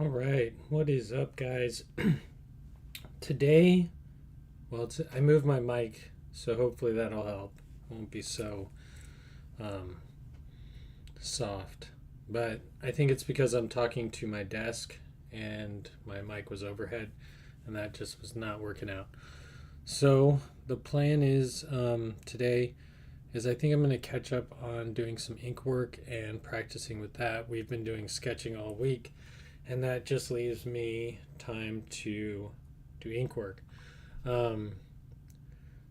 All right, what is up, guys? Today, I moved my mic, so hopefully that'll help. It won't be so um, soft. But I think it's because I'm talking to my desk and my mic was overhead, and that just was not working out. So the plan is today is I think I'm going to catch up on doing some ink work and practicing with that. We've been doing sketching all week, and that just leaves me time to do ink work. Um,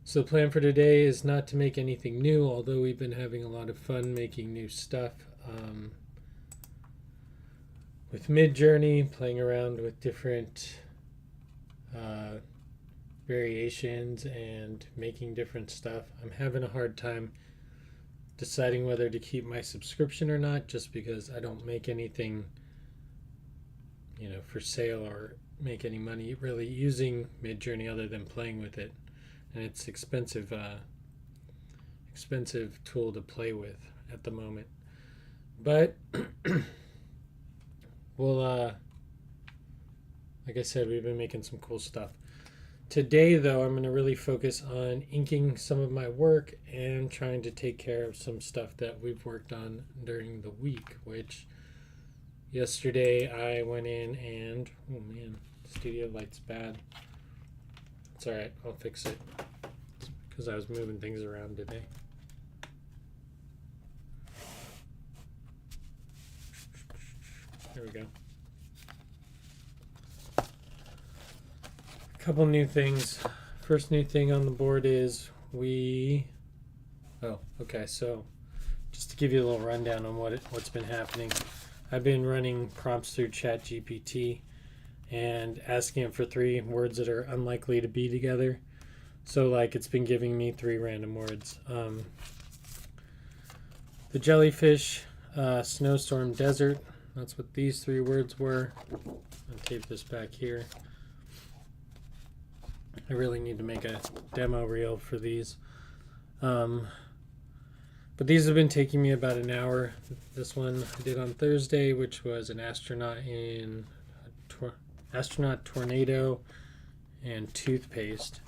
so the plan for today is not to make anything new, although we've been having a lot of fun making new stuff with Midjourney, playing around with different uh, variations and making different stuff. I'm having a hard time deciding whether to keep my subscription or not, just because I don't make anything for sale or make any money really using Midjourney other than playing with it, and it's expensive tool to play with at the moment. But we'll like I said, we've been making some cool stuff. Today, though, I'm going to really focus on inking some of my work and trying to take care of some stuff that we've worked on during the week, which yesterday I went in and, oh man, studio light's bad. It's alright, I'll fix it. It's because I was moving things around today. There we go. A couple new things. First new thing on the board is so just to give you a little rundown on what's been happening. I've been running prompts through ChatGPT and asking it for 3 words that are unlikely to be together. So like it's been giving me 3 random words. The jellyfish, snowstorm, desert. That's what these 3 words were. I'll tape this back here. I really need to make a demo reel for these. But these have been taking me about an hour. This one I did on Thursday, which was an astronaut tornado and toothpaste.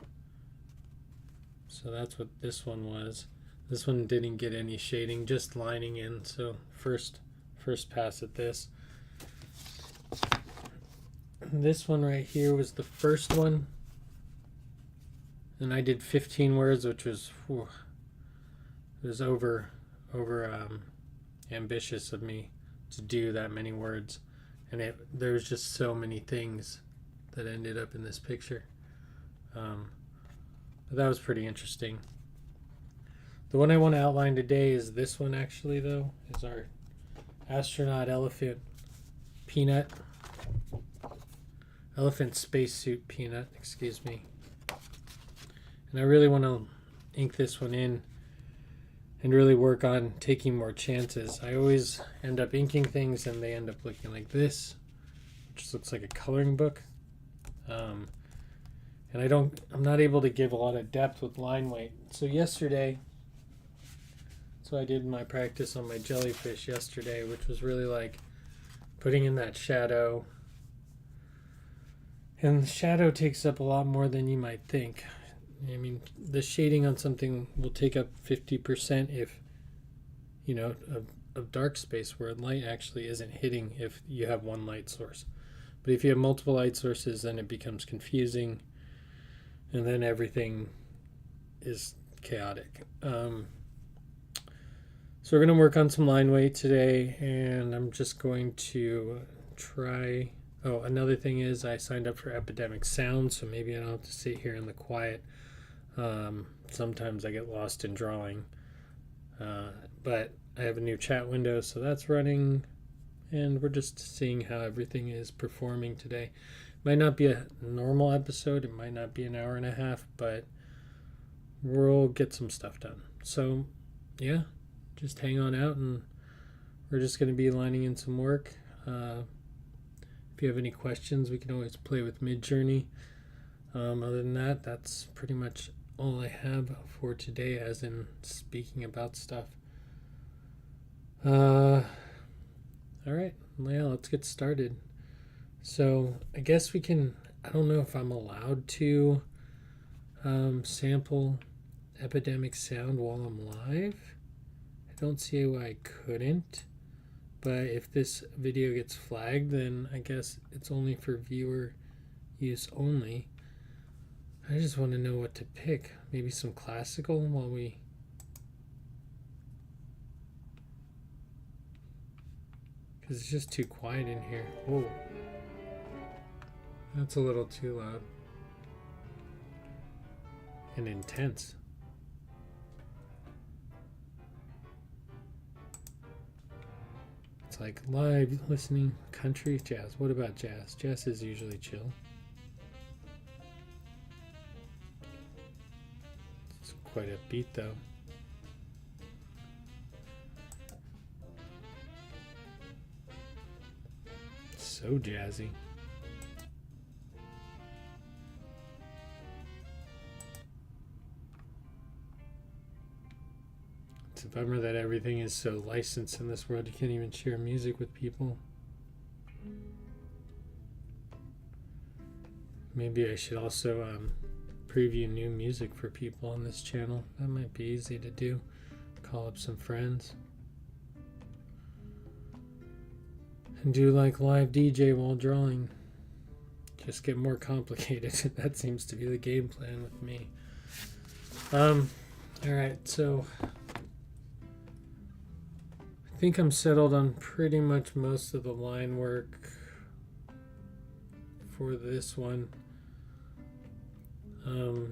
So that's what this one was. This one didn't get any shading, just lining in. So first pass at this. This one right here was the first one. And I did 15 words, which was over ambitious of me to do that many words, and there's just so many things that ended up in this picture. But that was pretty interesting. The one I want to outline today is this one, actually, though, is our astronaut elephant spacesuit peanut, excuse me. And I really want to ink this one in and really work on taking more chances. I always end up inking things and they end up looking like this, which looks like a coloring book. And I'm not able to give a lot of depth with line weight. So I did my practice on my jellyfish yesterday, which was really like putting in that shadow. And the shadow takes up a lot more than you might think. I mean, the shading on something will take up 50% if, of dark space, where light actually isn't hitting if you have one light source. But if you have multiple light sources, then it becomes confusing, and then everything is chaotic. So we're going to work on some line weight today, and I'm just going to try... Oh, another thing is I signed up for Epidemic Sound, so maybe I don't have to sit here in the quiet. Sometimes I get lost in drawing, but I have a new chat window, so that's running, and we're just seeing how everything is performing today. Might not be a normal episode, it might not be an hour and a half, but we'll get some stuff done. So yeah, just hang on out, and we're just going to be lining in some work. If you have any questions, we can always play with Midjourney. Other than that, that's pretty much all I have for today, as in speaking about stuff. All right, yeah, let's get started. So I guess we can, I don't know if I'm allowed to sample epidemic sound while I'm live. I don't see why I couldn't. But if this video gets flagged, then I guess it's only for viewer use only. I just want to know what to pick. Maybe some classical while we... Because it's just too quiet in here. Whoa. That's a little too loud. And intense. It's like live listening, country, jazz. What about jazz? Jazz is usually chill. It's quite upbeat though. So jazzy. It's a bummer that everything is so licensed in this world. You can't even share music with people. Maybe I should also preview new music for people on this channel. That might be easy to do. Call up some friends. And do like live DJ while drawing. Just get more complicated. That seems to be the game plan with me. Alright, so I think I'm settled on pretty much most of the line work for this one. I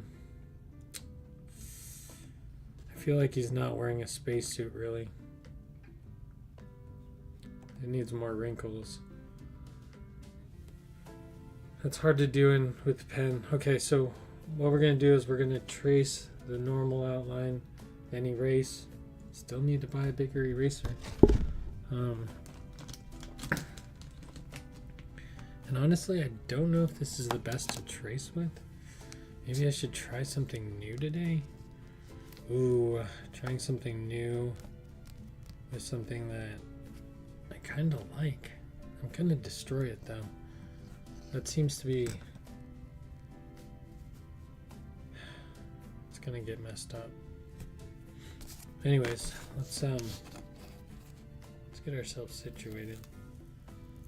feel like he's not wearing a spacesuit really. It needs more wrinkles. That's hard to do with pen. Okay, so what we're going to do is we're going to trace the normal outline, then erase. Still need to buy a bigger eraser. And honestly, I don't know if this is the best to trace with. Maybe I should try something new today. Ooh, trying something new with something that I kind of like. I'm gonna destroy it though. That seems to be... It's gonna get messed up. Anyways, let's get ourselves situated.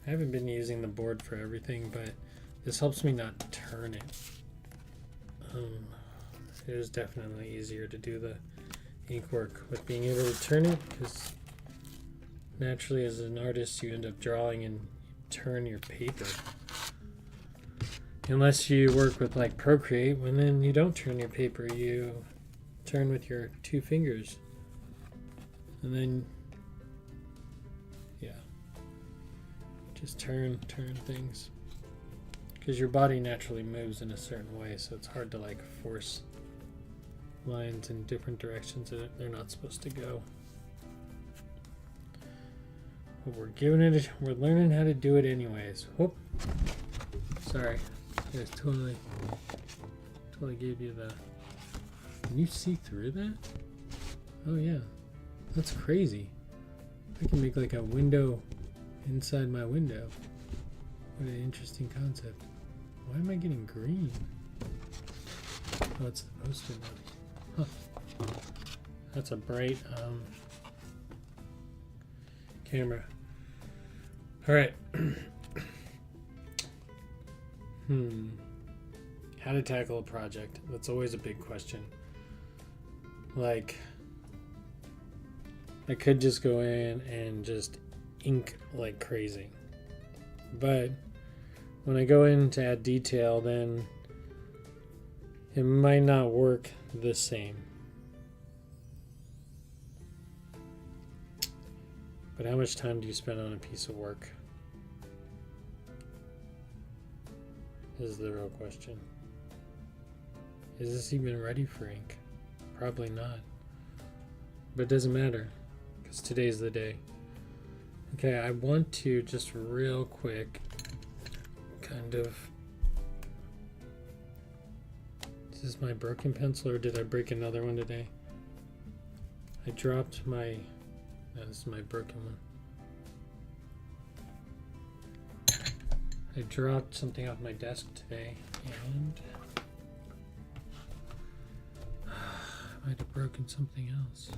I haven't been using the board for everything, but this helps me not turn it. It is definitely easier to do the ink work with being able to turn it, because naturally as an artist you end up drawing and you turn your paper. Unless you work with like Procreate, when then you don't turn your paper, you turn with your 2 fingers. And then, yeah, just turn things. Because your body naturally moves in a certain way, so it's hard to like force lines in different directions that they're not supposed to go. But we're learning how to do it anyways. Whoop. Sorry. I just totally gave you the... Can you see through that? Oh yeah. That's crazy. I can make like a window inside my window. What an interesting concept. Why am I getting green? Oh, it's the poster note. Huh. That's a bright camera. Alright. How to tackle a project. That's always a big question. Like, I could just go in and just ink like crazy. But when I go in to add detail, then it might not work the same. But how much time do you spend on a piece of work? Is the real question. Is this even ready for ink? Probably not. But it doesn't matter, because today's the day. Okay, I want to just real quick kind of... Is this my broken pencil, or did I break another one today? I dropped my... No, this is my broken one. I dropped something off my desk today and I might have broken something else.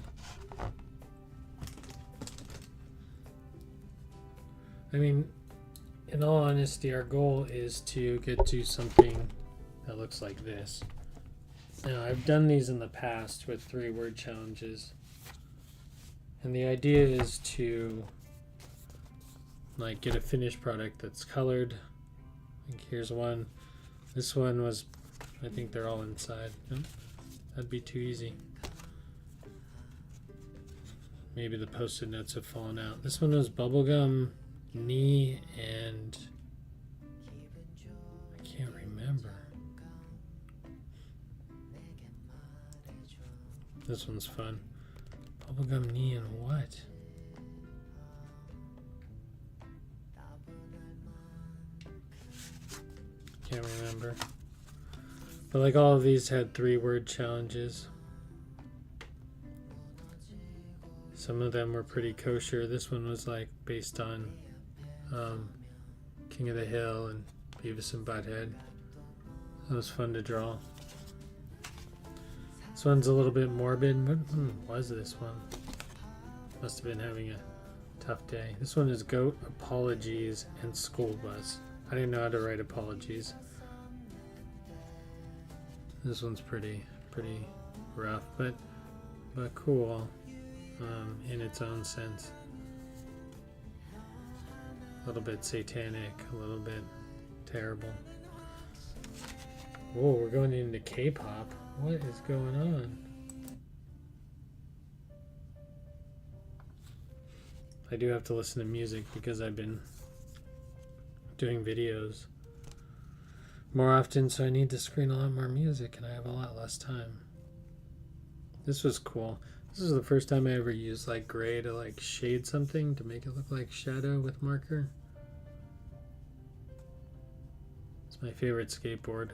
I mean, in all honesty, our goal is to get to something that looks like this. Now, I've done these in the past with 3-word challenges. And the idea is to like get a finished product that's colored. I think here's one. This one was, I think they're all inside. Nope, that'd be too easy. Maybe the post-it notes have fallen out. This one was bubblegum, knee, and I can't remember. This one's fun. Bubblegum, knee, and what? Can't remember. But like all of these had 3-word challenges. Some of them were pretty kosher. This one was like based on King of the Hill and Beavis and Butthead. That was fun to draw. This one's a little bit morbid. What was this one? Must have been having a tough day. This one is Goat, Apologies, and School Bus. I didn't know how to write apologies. This one's pretty rough, but cool in its own sense. A little bit satanic, a little bit terrible. Whoa, we're going into K-pop. What is going on? I do have to listen to music because I've been doing videos more often, so I need to screen a lot more music and I have a lot less time. This was cool. This is the first time I ever used like gray to like shade something to make it look like shadow with marker. It's my favorite skateboard.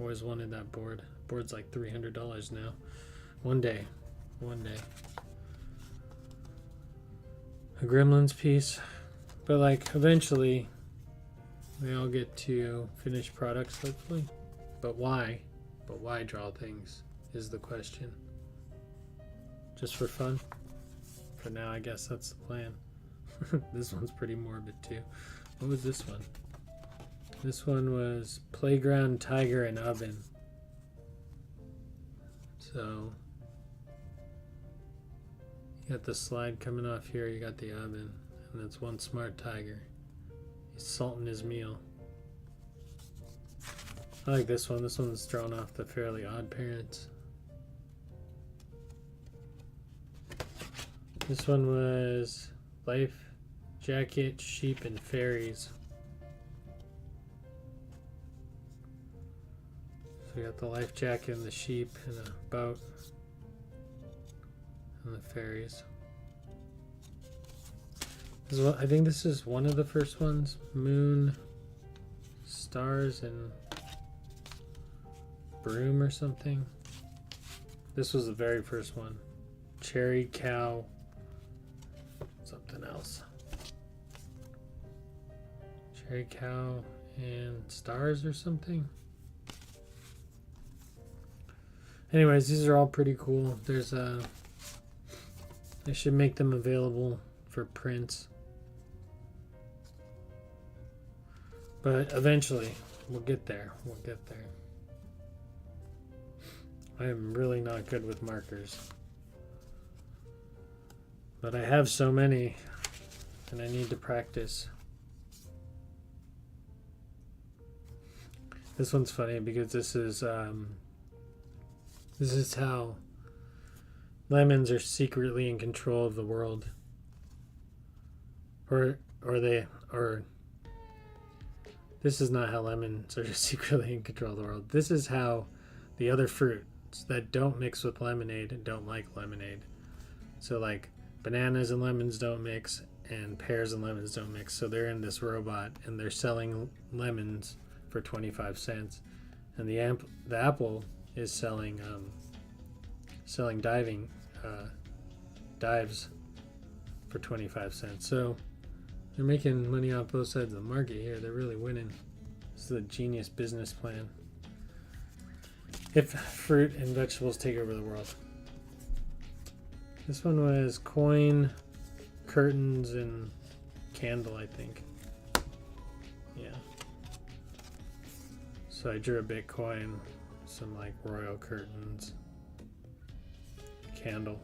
Always wanted that board. Board's like $300 now. One day. A Gremlins piece. But like eventually we all get to finished products hopefully. But why? But why draw things is the question. Just for fun? For now I guess that's the plan. This one's pretty morbid too. What was this one? This one was Playground, Tiger, and Oven. So you got the slide coming off here, you got the oven, and that's one smart tiger. He's salting his meal. I like this one. This one's drawn off the Fairly Odd Parents. This one was Life Jacket, Sheep, and Fairies. So we got the life jacket and the sheep and a boat and the fairies. This is what, I think this is one of the first ones. Moon, stars, and broom or something. This was the very first one. Cherry, cow, something else. Cherry, cow, and stars or something. Anyways, these are all pretty cool. There's I should make them available for prints. But eventually, we'll get there. I am really not good with markers. But I have so many, and I need to practice. This one's funny because this is how lemons are secretly in control of the world. Or this is not how lemons are secretly in control of the world. This is how the other fruits that don't mix with lemonade don't like lemonade. So like bananas and lemons don't mix, and pears and lemons don't mix. So they're in this robot and they're selling lemons for 25 cents. And the apple is selling dives for 25 cents. So They're making money off both sides of the market here. They're really winning. This is a genius business plan. If fruit and vegetables take over the world. This one was coin, curtains, and candle, I think. Yeah. So I drew a Bitcoin, some like royal curtains, candle.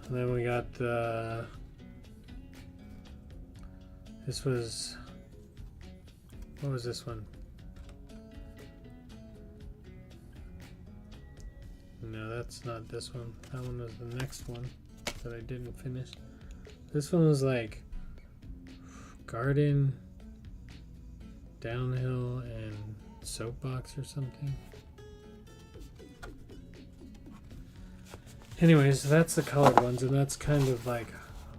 And then we got the, this was, what was this one? No, that's not this one. That one was the next one that I didn't finish. This one was like garden, downhill, and soapbox or something. Anyways, that's the colored ones, and that's kind of like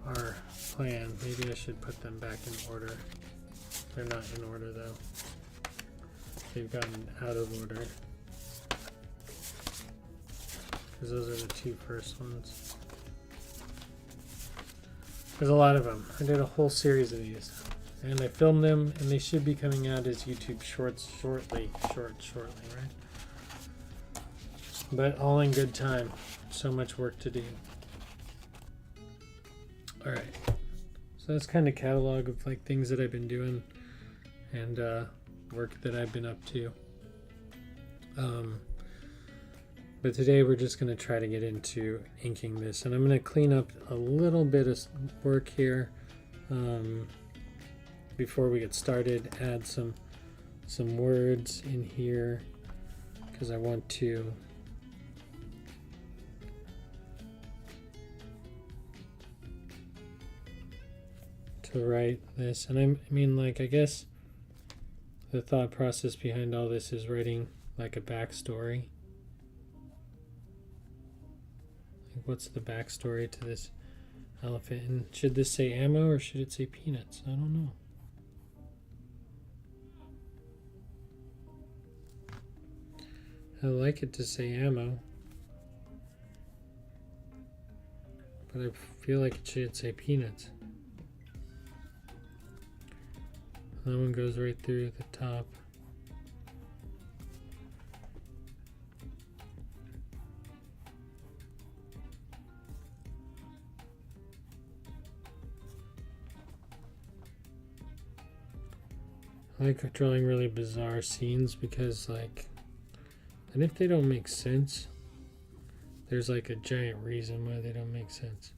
our plan. Maybe I should put them back in order. They're not in order though. They've gotten out of order. Because those are the two first ones. There's a lot of them. I did a whole series of these. And I filmed them, and they should be coming out as YouTube shorts shortly. Shortly, right? But all in good time. So much work to do. Alright. So that's kind of catalog of like things that I've been doing and work that I've been up to. But today we're just going to try to get into inking this. And I'm going to clean up a little bit of work here before we get started. Add some words in here because I want to write this. And I mean, like, I guess the thought process behind all this is writing like a backstory. What's the backstory to this elephant? And should this say ammo or should it say peanuts? I don't know. I like it to say ammo, but I feel like it should say peanuts. That one goes right through the top. I like drawing really bizarre scenes because, like, and if they don't make sense, there's like a giant reason why they don't make sense.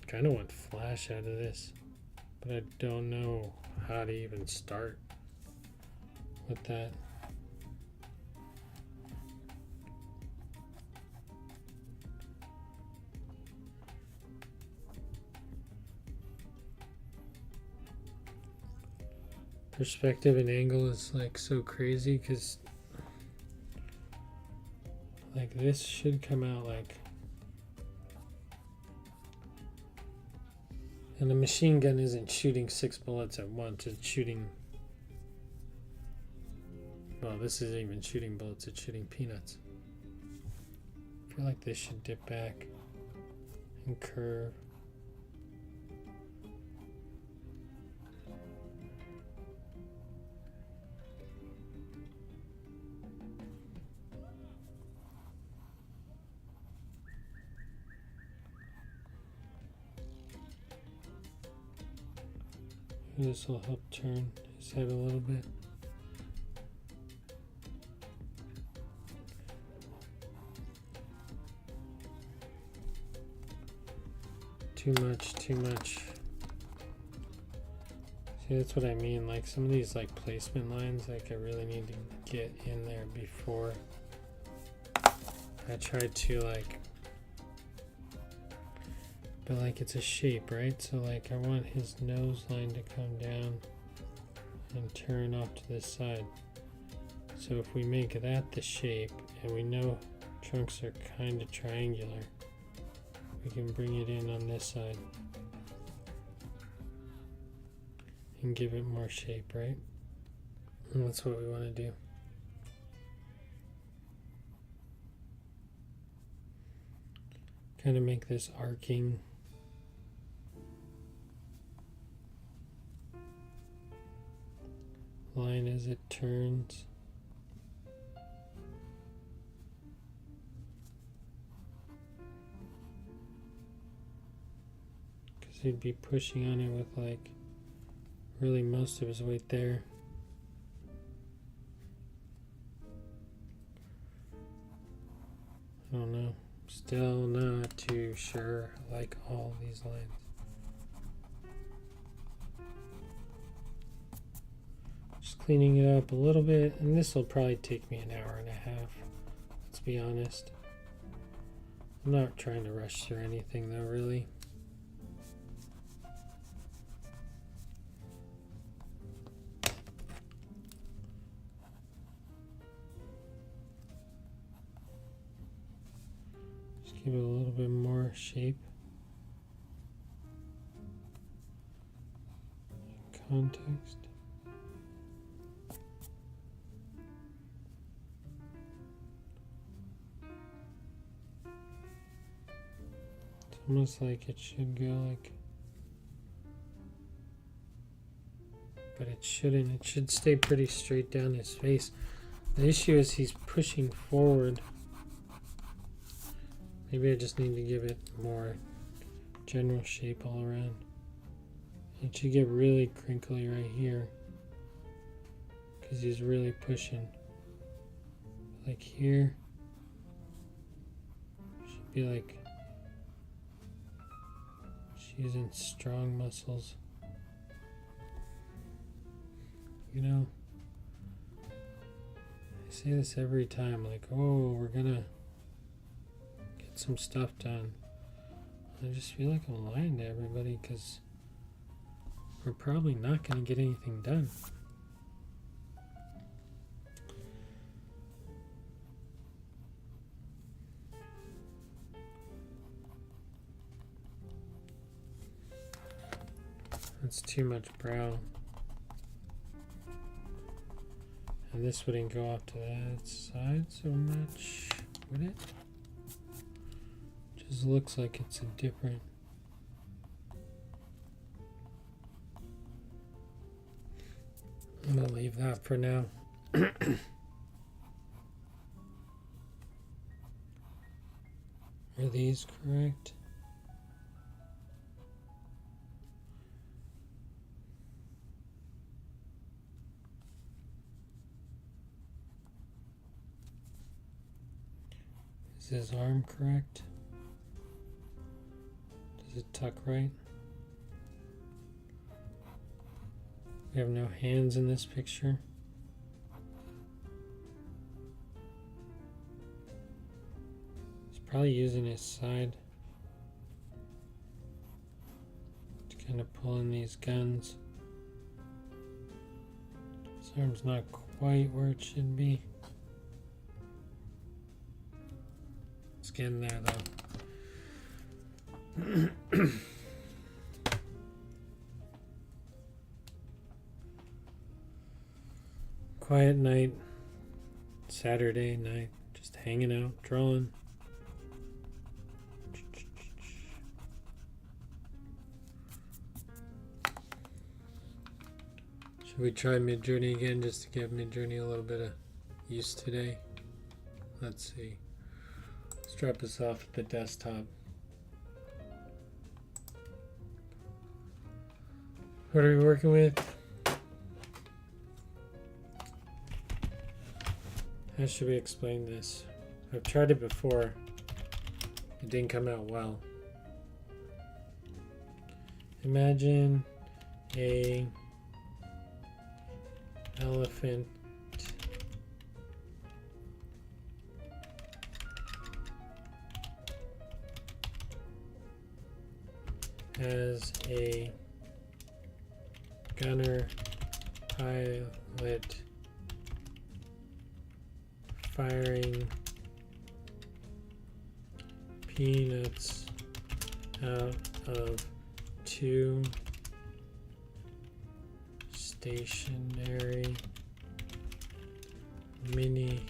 Kind of want flash out of this, but I don't know how to even start with that. Perspective and angle is like so crazy because like this should come out like, and the machine gun isn't shooting 6 bullets at once, it's shooting, well, this isn't even shooting bullets, it's shooting peanuts. I feel like this should dip back and curve. This will help turn his head a little bit. Too much. See, that's what I mean. Like some of these like placement lines, like I really need to get in there before I try to like, but like it's a shape, right? So like I want his nose line to come down and turn off to this side. So if we make that the shape, and we know trunks are kind of triangular, we can bring it in on this side and give it more shape, right? And that's what we want to do. kind of make this arcing. Line as it turns. Because he'd be pushing on it with like really most of his weight there. I don't know. Still not too sure I like all these lines. Just cleaning it up a little bit, and this will probably take me an hour and a half. Let's be honest. I'm not trying to rush through anything though, really. Give it a little bit more shape. Context. It's almost like it should go like, but it shouldn't. It should stay pretty straight down his face. The issue is he's pushing forward. Maybe I just need to give it more general shape all around. It should get really crinkly right here because he's really pushing. Like here, should be like she's using strong muscles. You know, I say this every time, like, oh, we're gonna some stuff done. I just feel like I'm lying to everybody because we're probably not going to get anything done. That's too much brow. And this wouldn't go off to that side so much, would it? Just looks like it's a different. I'm gonna leave that for now. Are these correct? Is his arm correct? Does it tuck right? We have no hands in this picture. He's probably using his side to kind of pull in these guns. His arm's not quite where it should be. It's getting there though. Quiet night, Saturday night, just hanging out, drawing. Should we try Midjourney again just to give Midjourney a little bit of use today? Let's see. Let's drop this off at the desktop. What are we working with? How should we explain this? I've tried it before. It didn't come out well. Imagine a elephant as a gunner pilot firing peanuts out of two stationary mini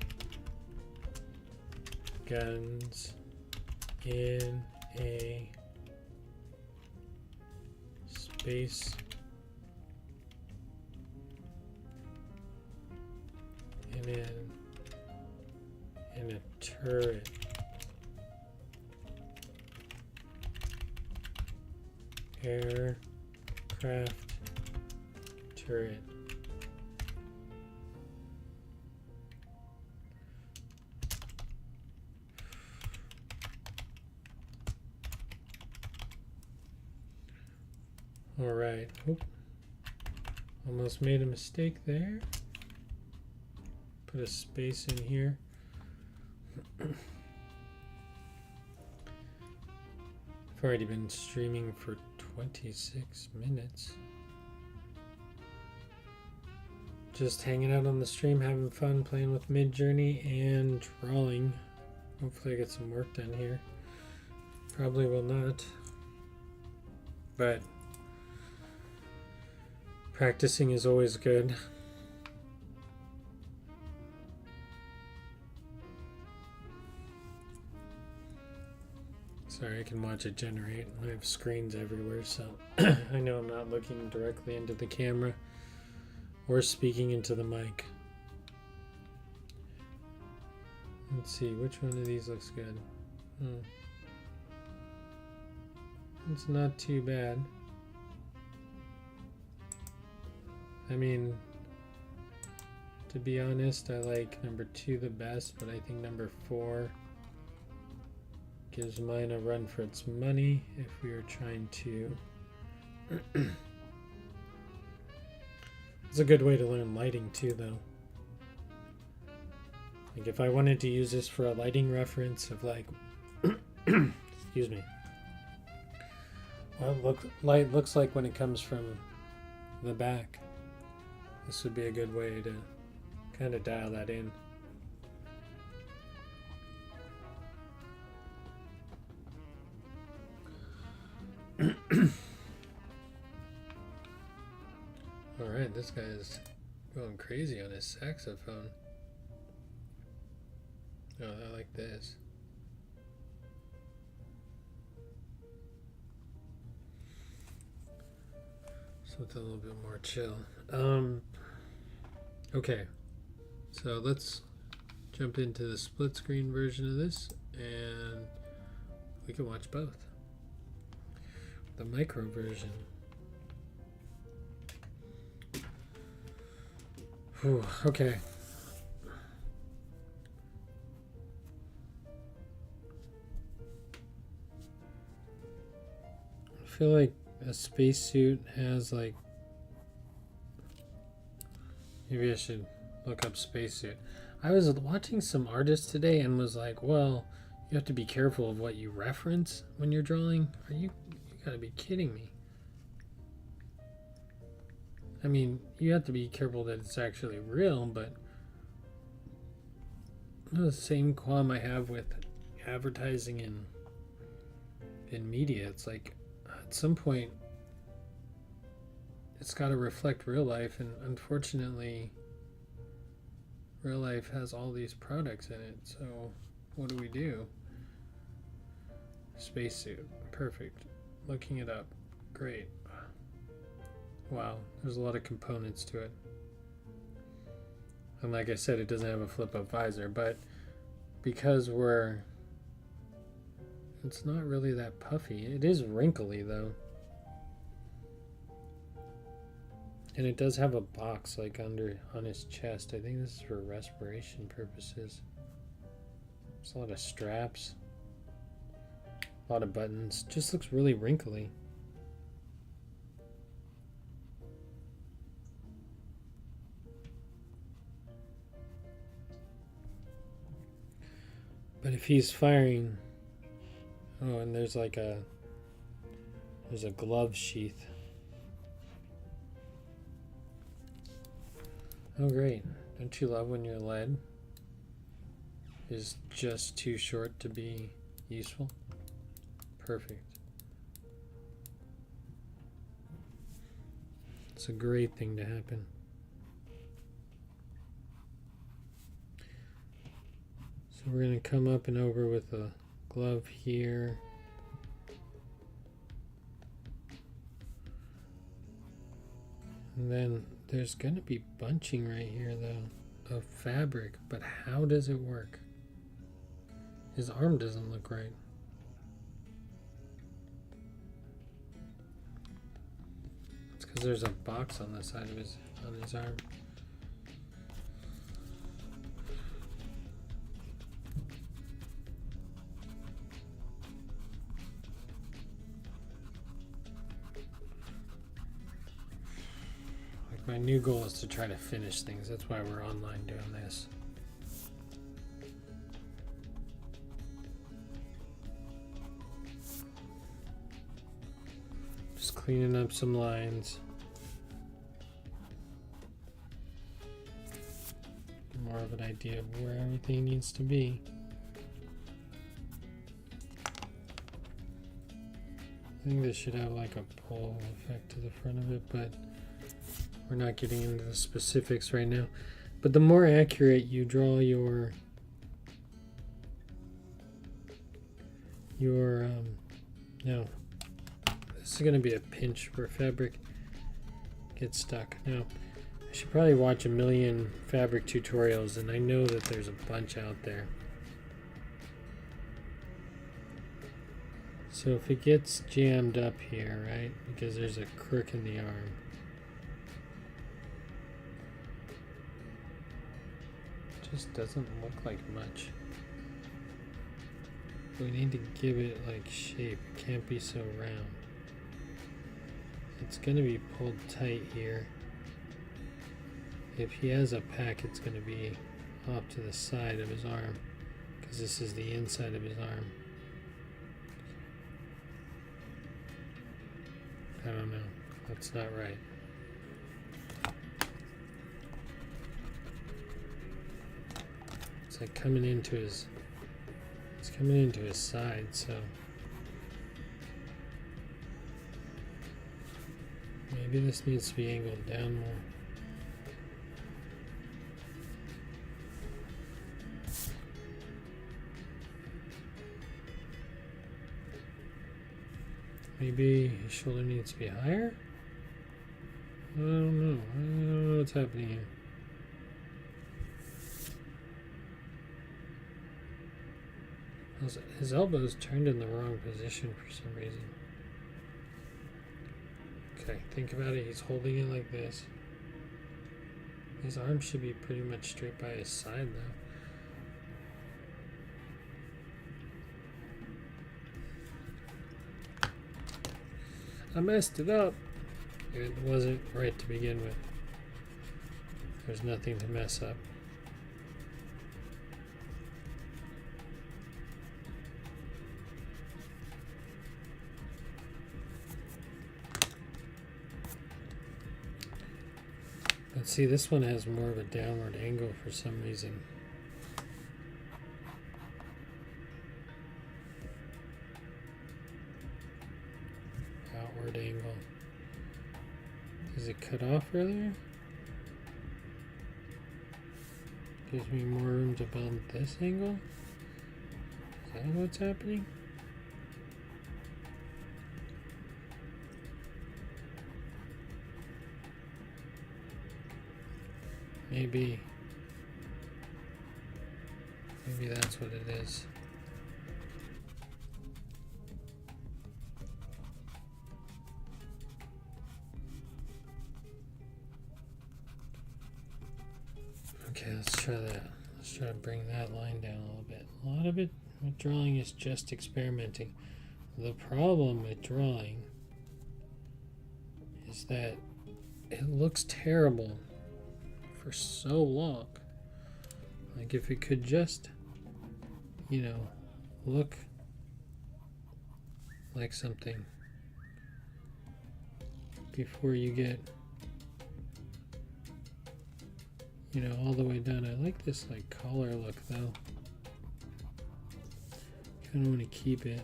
guns in a space in a turret. Aircraft turret. All right. Oop. Almost made a mistake there. Put a space in here. I've already been streaming for 26 minutes. Just hanging out on the stream, having fun, playing with Midjourney and drawing. Hopefully I get some work done here. Probably will not. But practicing is always good. Sorry, I can watch it generate. I have screens everywhere, so I know I'm not looking directly into the camera or speaking into the mic. Let's see, which one of these looks good? It's not too bad. I mean, to be honest, I like number 2 the best, but I think number 4 gives mine a run for its money if we are trying to. It's a good way to learn lighting too, though. Like if I wanted to use this for a lighting reference of like, excuse me, what light looks like when it comes from the back. This would be a good way to kind of dial that in. Alright, this guy is going crazy on his saxophone. Oh, I like this. So it's a little bit more chill. Okay, so let's jump into the split screen version of this and we can watch both. The micro version. Whew, okay. I feel like a spacesuit has like, maybe I should look up spacesuit. I was watching some artists today and was like, well, you have to be careful of what you reference when you're drawing. You gotta be kidding me. I mean, you have to be careful that it's actually real, but the same qualm I have with advertising in media. It's like at some point it's got to reflect real life, and unfortunately real life has all these products in it. So what do? Spacesuit, perfect. Looking it up, great. Wow, there's a lot of components to it. And like I said, it doesn't have a flip-up visor, but because it's not really that puffy. It is wrinkly though. And it does have a box like on his chest. I think this is for respiration purposes. There's a lot of straps, a lot of buttons. Just looks really wrinkly. But if he's firing, oh, and there's a glove sheath. Oh great, don't you love when your lead is just too short to be useful? Perfect. It's a great thing to happen. So we're going to come up and over with a glove here, And then there's going to be bunching right here though of fabric, but how does it work? His arm doesn't look right. It's because there's a box on the side of his arm. My new goal is to try to finish things. That's why we're online doing this. Just cleaning up some lines. More of an idea of where everything needs to be. I think this should have like a pull effect to the front of it, but we're not getting into the specifics right now. But the more accurate you draw your no, this is going to be a pinch where fabric gets stuck. Now, I should probably watch a million fabric tutorials, and I know that there's a bunch out there. So if it gets jammed up here, right, because there's a crook in the arm, just doesn't look like much. We need to give it like shape. It can't be so round. It's going to be pulled tight here. If he has a pack, it's going to be off to the side of his arm, because this is the inside of his arm. I don't know. That's not right. It's like coming into his, it's coming into his side, so maybe this needs to be angled down more. Maybe his shoulder needs to be higher? I don't know. I don't know what's happening here. His elbow's turned in the wrong position for some reason. Okay, think about it. He's holding it like this. His arm should be pretty much straight by his side though. I messed it up. It wasn't right to begin with. There's nothing to mess up. But see, this one has more of a downward angle for some reason. Outward angle. Does it cut off earlier? Gives me more room to build this angle? Is that what's happening? Maybe that's what it is. Okay, let's try that. Let's try to bring that line down a little bit. A lot of it with drawing is just experimenting. The problem with drawing is that it looks terrible for so long. Like if it could just, you know, look like something before you get, you know, all the way done. I like this like collar look though. Kind of want to keep it.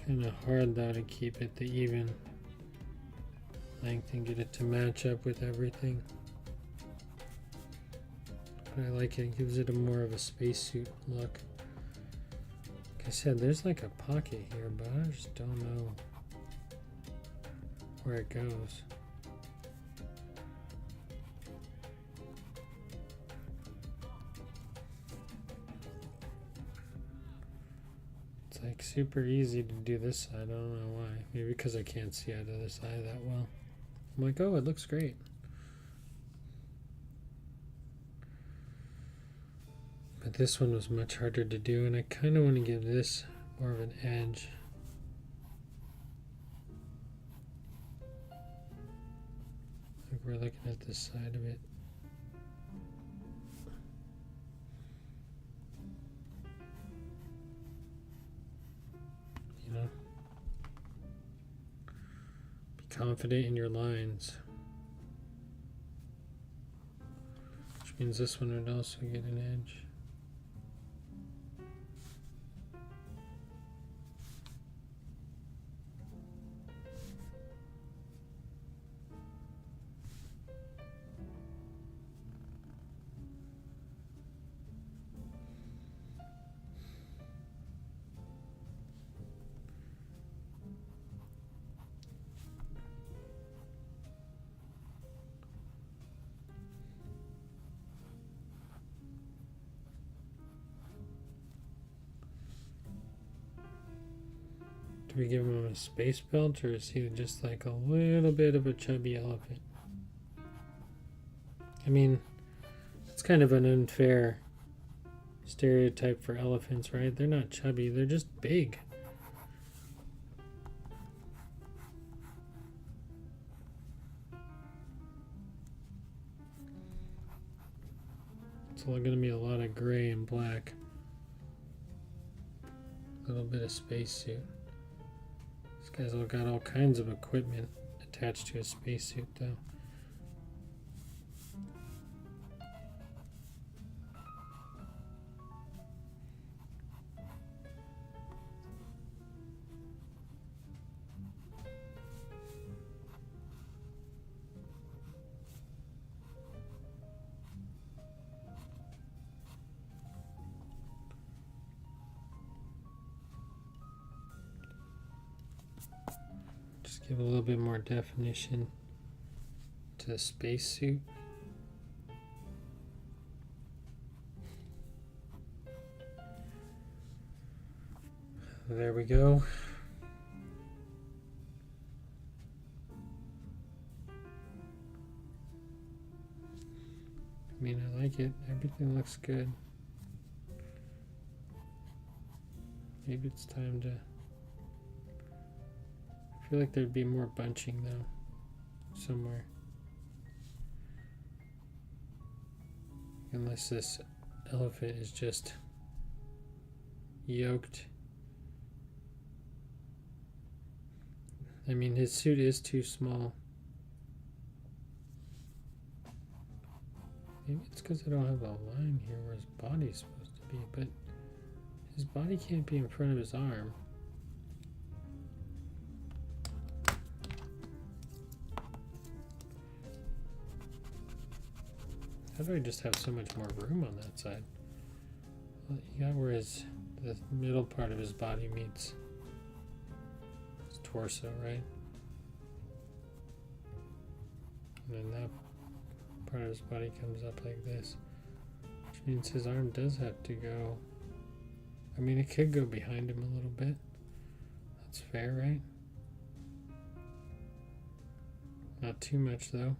Kind of hard though to keep it the even length and get it to match up with everything. But I like it. It gives it a more of a spacesuit look. I said there's like a pocket here, but I just don't know where it goes. It's like super easy to do this side. I don't know why. Maybe because I can't see out of this eye that well. I'm like, oh, it looks great. But this one was much harder to do, and I kind of want to give this more of an edge. Like we're looking at this side of it. You know? Be confident in your lines. Which means this one would also get an edge. Do we give him a space belt, or is he just like a little bit of a chubby elephant? I mean, it's kind of an unfair stereotype for elephants, right? They're not chubby, they're just big. It's going to be a lot of gray and black. A little bit of spacesuit. This guy's all got all kinds of equipment attached to his spacesuit, though. Give a little bit more definition to the spacesuit. There we go. I mean, I like it. Everything looks good. Maybe it's time to... I feel like there'd be more bunching though, somewhere. Unless this elephant is just yoked. I mean, his suit is too small. Maybe it's because I don't have a line here where his body's supposed to be, but his body can't be in front of his arm. How do I just have so much more room on that side? Well, you got where the middle part of his body meets his torso, right? And then that part of his body comes up like this, which means his arm does have to go. I mean, it could go behind him a little bit. That's fair, right? Not too much, though.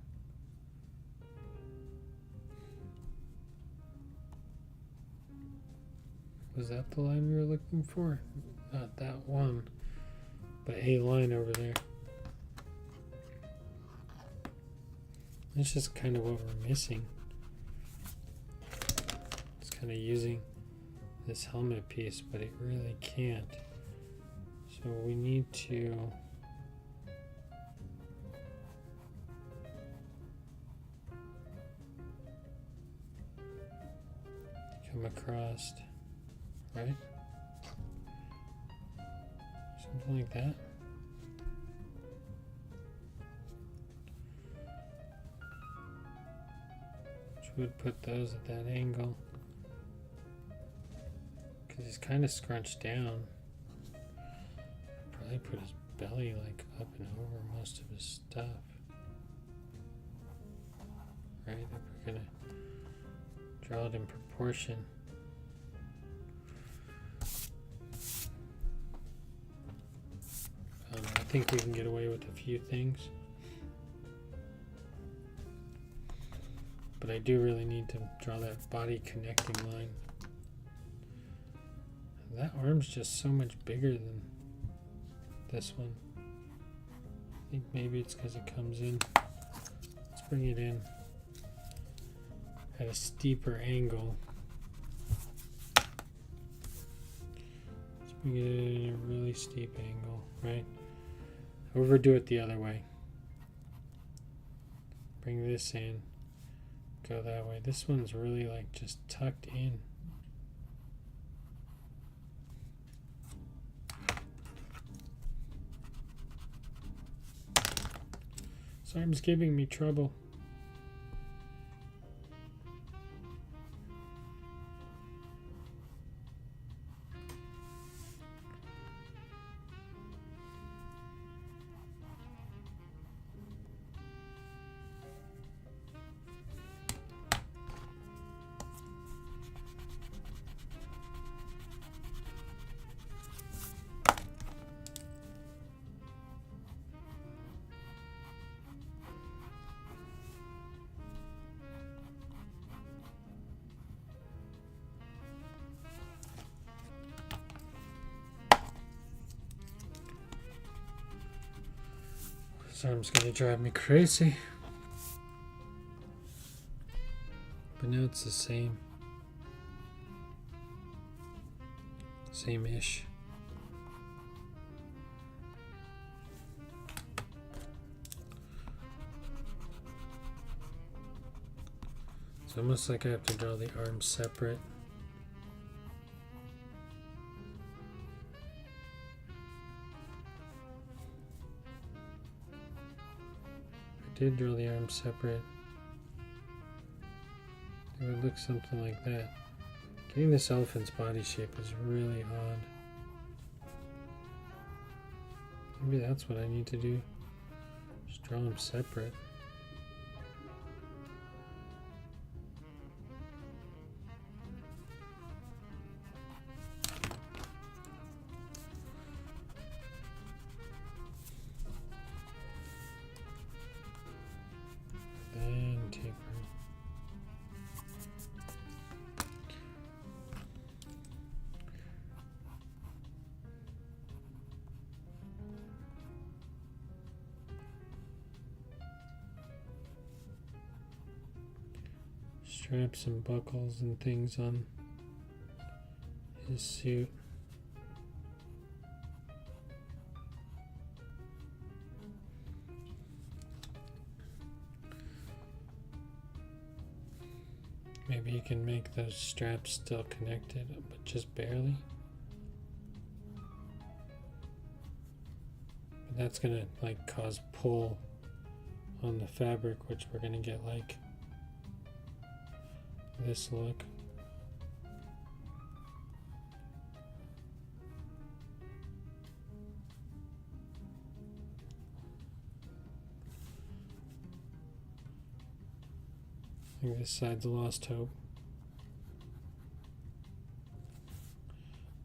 Was that the line we were looking for? Not that one, but a line over there. That's just kind of what we're missing. It's kind of using this helmet piece, but it really can't. So we need to come across, right? Something like that. Which would put those at that angle. Because he's kind of scrunched down. Probably put his belly like up and over most of his stuff. Right, if we're gonna draw it in proportion. I think we can get away with a few things. But I do really need to draw that body connecting line. That arm's just so much bigger than this one. I think maybe it's because it comes in. Let's bring it in at a steeper angle. Let's bring it in at a really steep angle, right? Overdo it the other way. Bring this in. Go that way. This one's really like just tucked in. This arm's giving me trouble. This arm's gonna drive me crazy. But now it's the same. Same-ish. It's almost like I have to draw the arms separate. I did draw the arms separate. It would look something like that. Getting this elephant's body shape is really odd. Maybe that's what I need to do. Just draw them separate. Then taper. Straps and buckles and things on his suit. Maybe you can make those straps still connected, but just barely. But that's gonna like cause pull on the fabric, which we're gonna get like this look. I think this side's lost hope.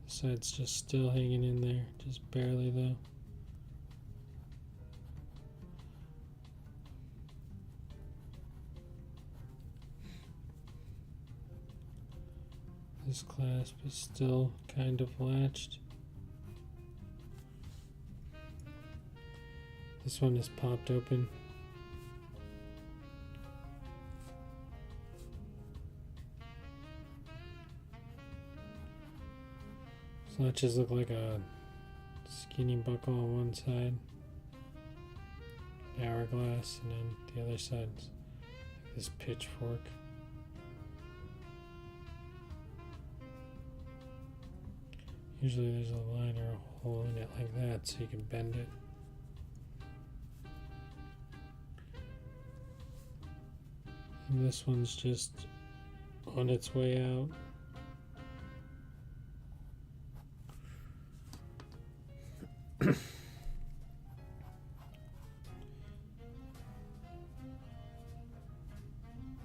This side's just still hanging in there, just barely though. This clasp is still kind of latched. This one is popped open. Latches look like a skinny buckle on one side, hourglass, and then the other side's like this pitchfork. Usually there's a line or a hole in it like that so you can bend it. And this one's just on its way out.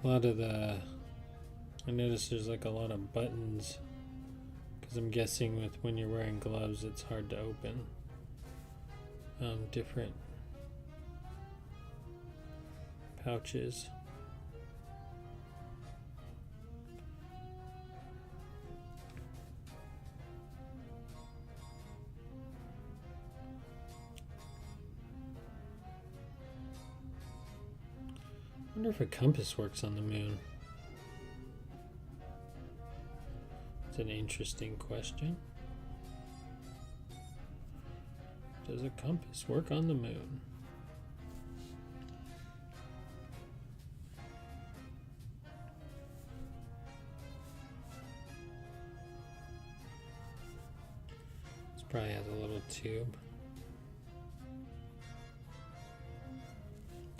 A lot of I noticed there's like a lot of buttons, because I'm guessing with when you're wearing gloves it's hard to open different pouches. I wonder if a compass works on the moon. It's an interesting question. Does a compass work on the moon? This probably has a little tube.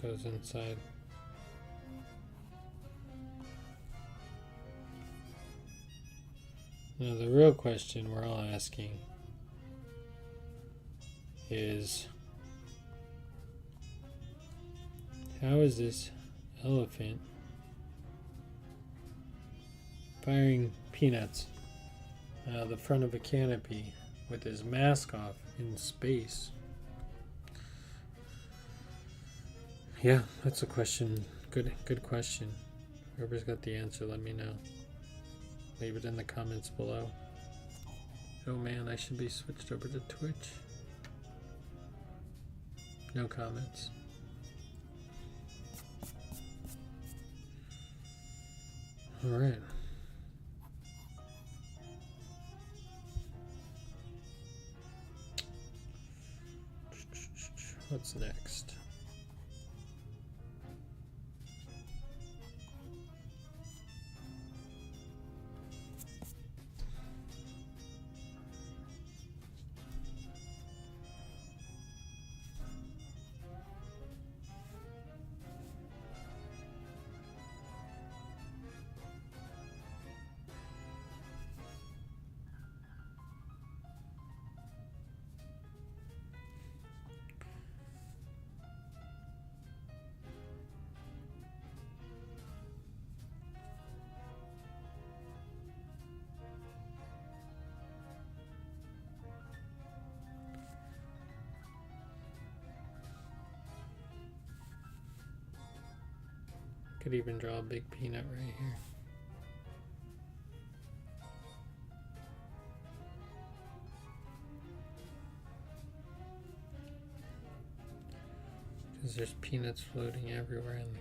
Goes inside. Now the real question we're all asking is, how is this elephant firing peanuts out of the front of a canopy with his mask off in space? Yeah, that's a question. Good question. Whoever's got the answer, let me know. Leave it in the comments below. Oh man, I should be switched over to Twitch. No comments. All right. What's next? Could even draw a big peanut right here. Because there's peanuts floating everywhere in the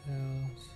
shells.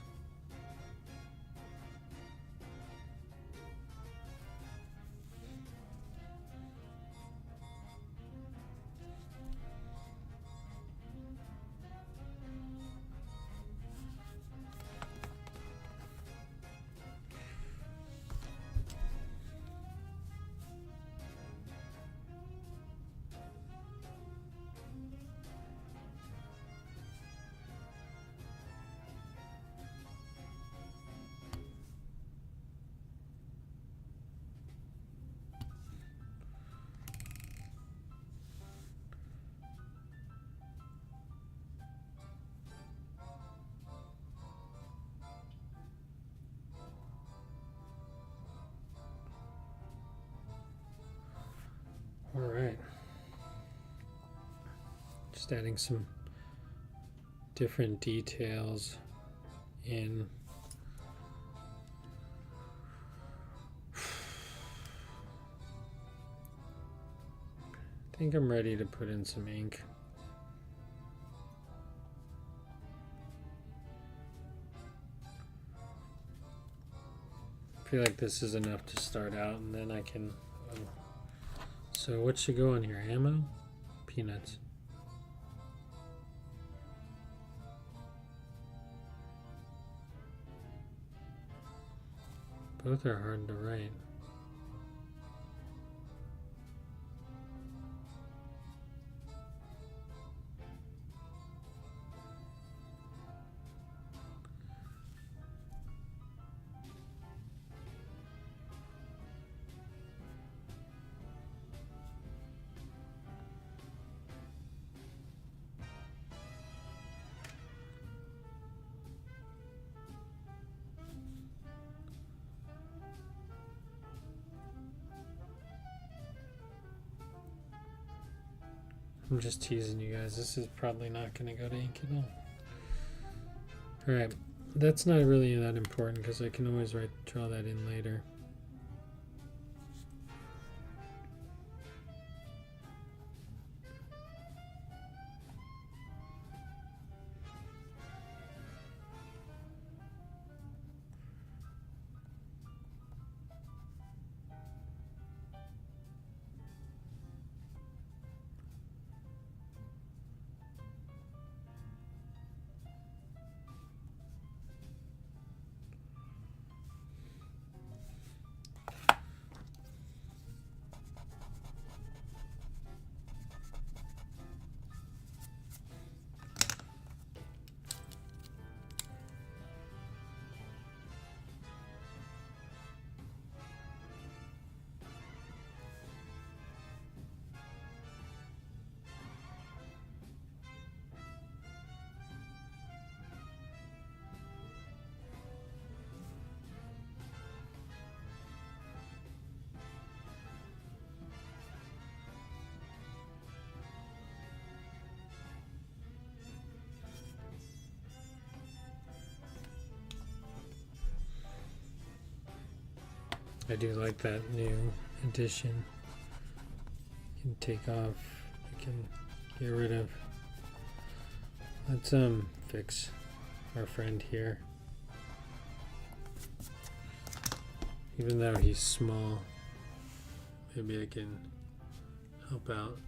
All right. Just adding some different details in. I think I'm ready to put in some ink. I feel like this is enough to start out, and then I can. So what should go on here? Ammo? Peanuts. Both are hard to write. I'm just teasing you guys. This is probably not going to go to ink at all. Alright, that's not really that important because I can always draw that in later. I do like that new addition. You can take off, you can get rid of. Let's fix our friend here. Even though he's small, maybe I can help out.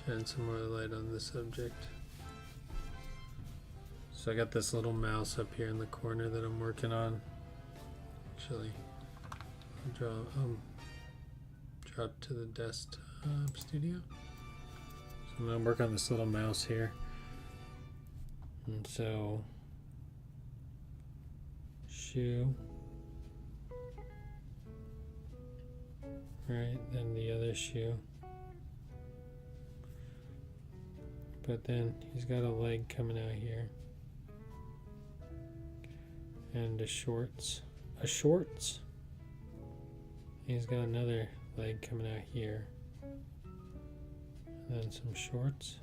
Shine some more light on the subject. So I got this little mouse up here in the corner that I'm working on. Actually, I'll drop to the desktop studio. So I'm gonna work on this little mouse here. And so, shoe. Right, then the other shoe. But then he's got a leg coming out here. And a shorts. He's got another leg coming out here. And then some shorts.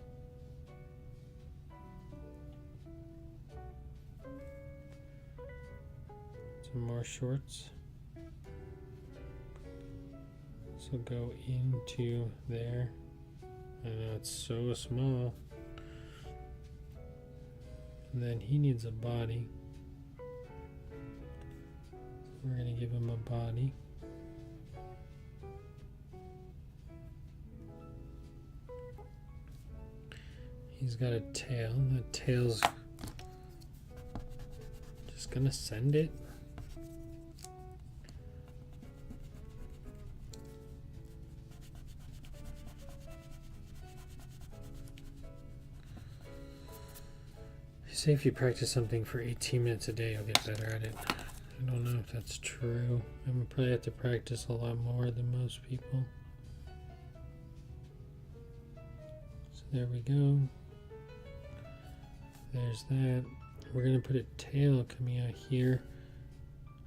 Some more shorts. So go into there. I know it's so small. And then he needs a body. We're going to give him a body. He's got a tail. The tail's just going to send it. They say if you practice something for 18 minutes a day, you'll get better at it. I don't know if that's true. I would probably have to practice a lot more than most people. So there we go. There's that. We're going to put a tail coming out here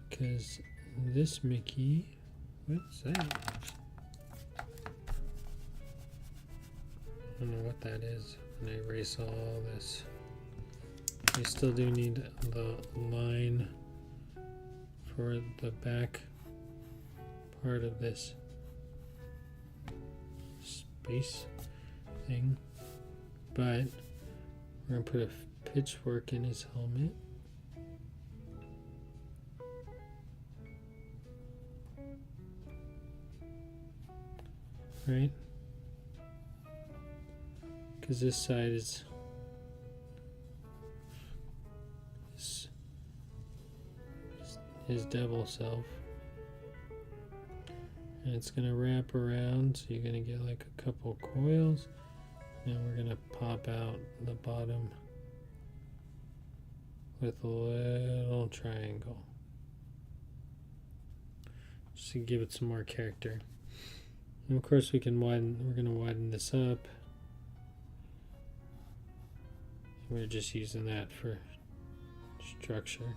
because this Mickey, what's that? I don't know what that is. And I erase all this. We still do need the line for the back part of this space thing, but we're going to put a pitchfork in his helmet. Right? Because this side is his devil self, and it's going to wrap around, so you're going to get like a couple coils, and we're going to pop out the bottom with a little triangle just to give it some more character. And of course we're going to widen this up. We're just using that for structure.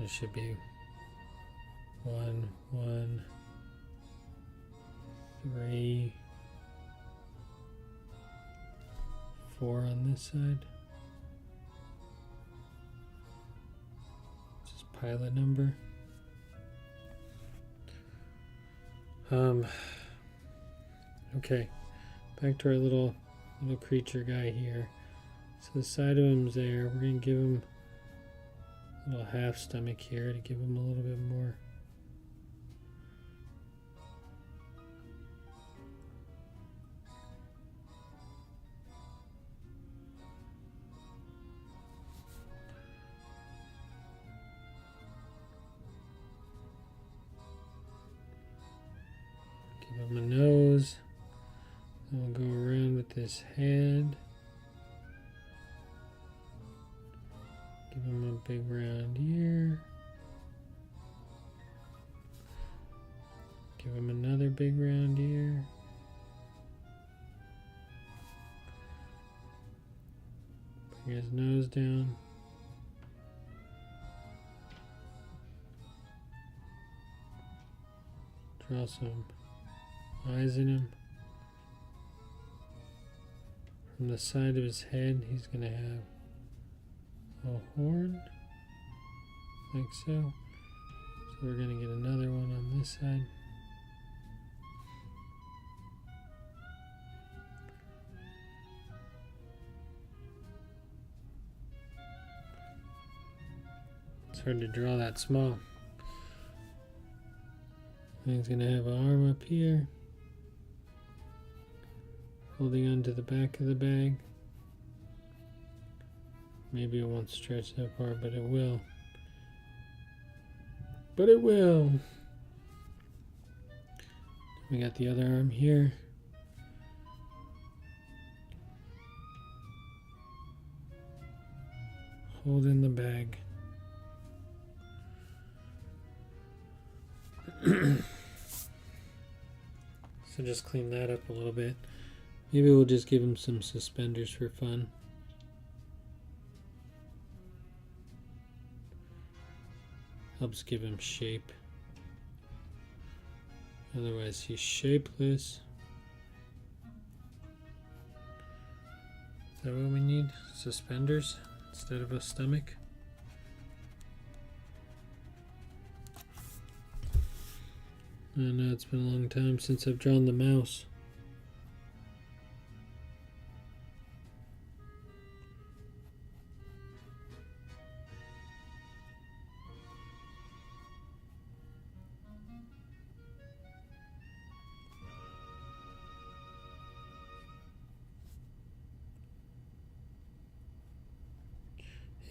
It should be 1, 1, 3, 4 on this side. This is pilot number. Okay, back to our little creature guy here. So the side of him's there. We're gonna give him a little half stomach here to give him a little bit more. Give him a nose. Then we'll go around with this head. Give him a big round ear. Give him another big round ear. Bring his nose down. Draw some eyes in him. From the side of his head, he's going to have a horn, like so. So we're going to get another one on this side. It's hard to draw that small. And he's going to have an arm up here, holding onto the back of the bag. Maybe it won't stretch that far, but it will. But it will. We got the other arm here. Holding the bag. So just clean that up a little bit. Maybe we'll just give him some suspenders for fun. Helps give him shape. Otherwise he's shapeless. Is that what we need? Suspenders instead of a stomach? I know it's been a long time since I've drawn the mouse.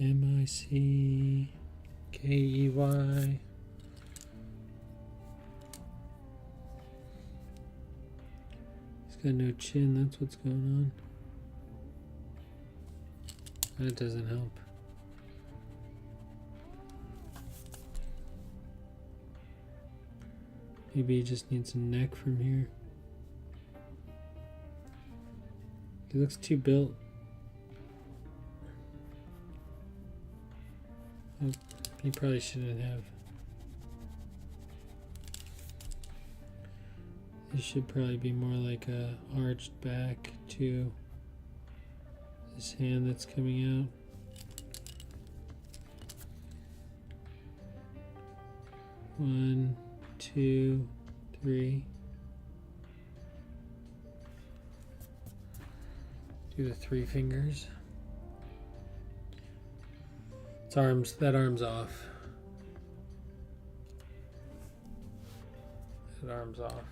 Mickey. He's got no chin, that's what's going on. That doesn't help. Maybe he just needs a neck from here. He looks too built. Oh, he probably shouldn't have. This should probably be more like a arched back to this hand that's coming out. 1, 2, 3. Do the 3 fingers. Its arms, that arm's off. That arm's off.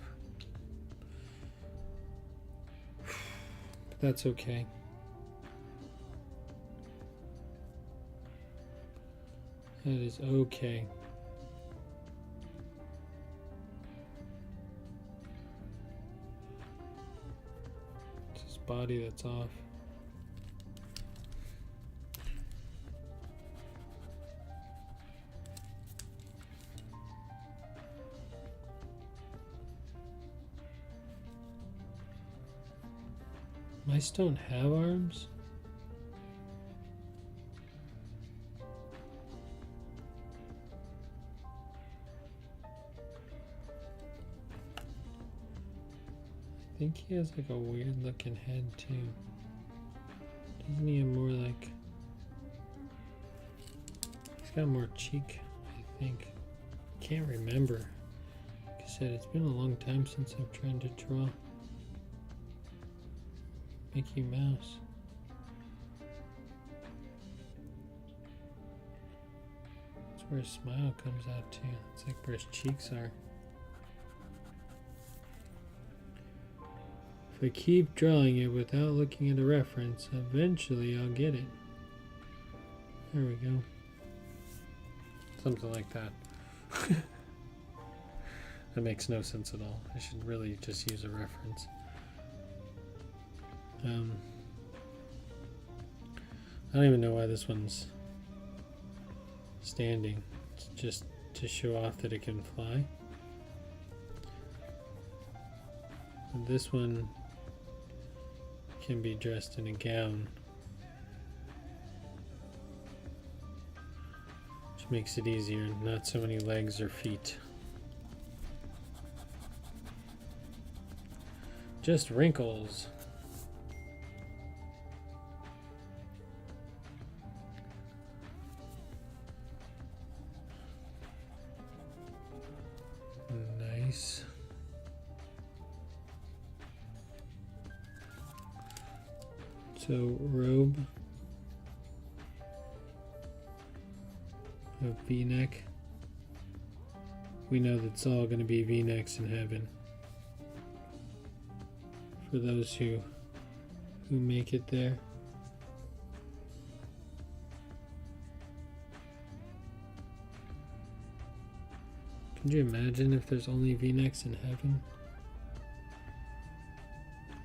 But that's okay. That is okay. It's his body that's off. Mice don't have arms? think he has like a weird looking head too. Doesn't he have more like... He's got more cheek, I think. Can't remember. Like I said, it's been a long time since I've tried to draw Mickey Mouse. That's where his smile comes out too. It's like where his cheeks are. If I keep drawing it without looking at a reference, eventually I'll get it. There we go. Something like that. That makes no sense at all. I should really just use a reference. I don't even know why this one's standing. It's just to show off that it can fly. And this one can be dressed in a gown, which makes it easier, not so many legs or feet. Just wrinkles. Nice. So robe of V-neck. We know that's all going to be V-necks in heaven. For those who make it there. Can you imagine if there's only V-necks in heaven?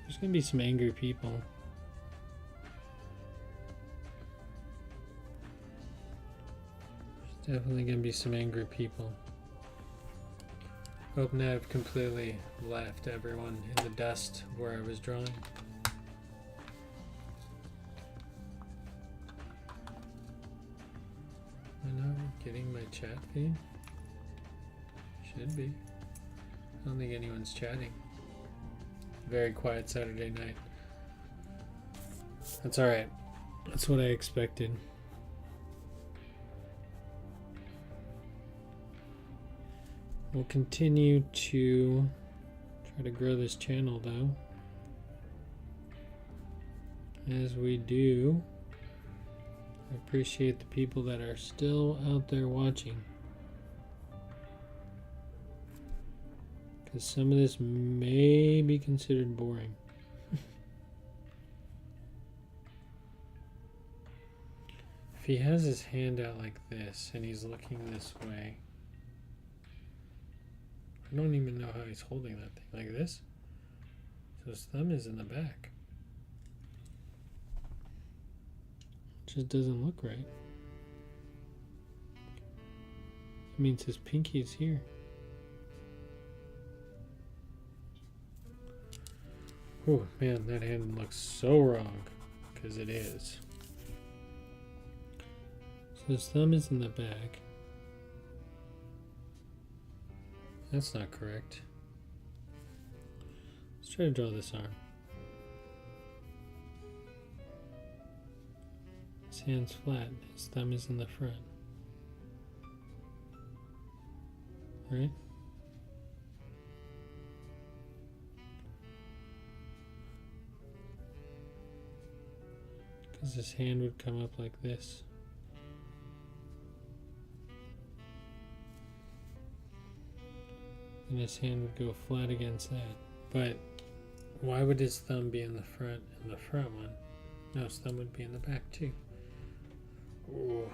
There's going to be some angry people. There's definitely going to be some angry people. Hope now I've completely left everyone in the dust where I was drawing. Am I not getting my chat feed? Should be. I don't think anyone's chatting. Very quiet Saturday night. That's alright. That's what I expected. We'll continue to try to grow this channel though. As we do, I appreciate the people that are still out there watching. Because some of this may be considered boring. If he has his hand out like this and he's looking this way, I don't even know how he's holding that thing. Like this? So his thumb is in the back. It just doesn't look right. It means his pinky is here. Oh man, that hand looks so wrong. Because it is. So his thumb is in the back. That's not correct. Let's try to draw this arm. His hand's flat. His thumb is in the front. Right? Because his hand would come up like this. And his hand would go flat against that. But why would his thumb be in the front one? No, his thumb would be in the back too. Ooh.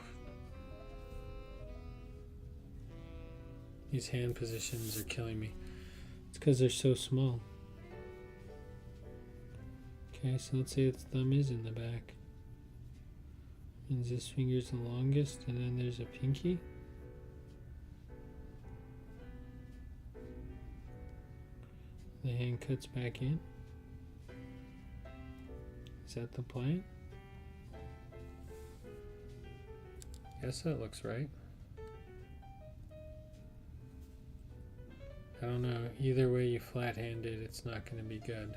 These hand positions are killing me. It's because they're so small. Okay, so let's say its thumb is in the back. Means this finger's the longest, and then there's a pinky. The hand cuts back in. Is that the plan? Yes, that looks right. I don't know. Either way you flat-hand it, it's not going to be good.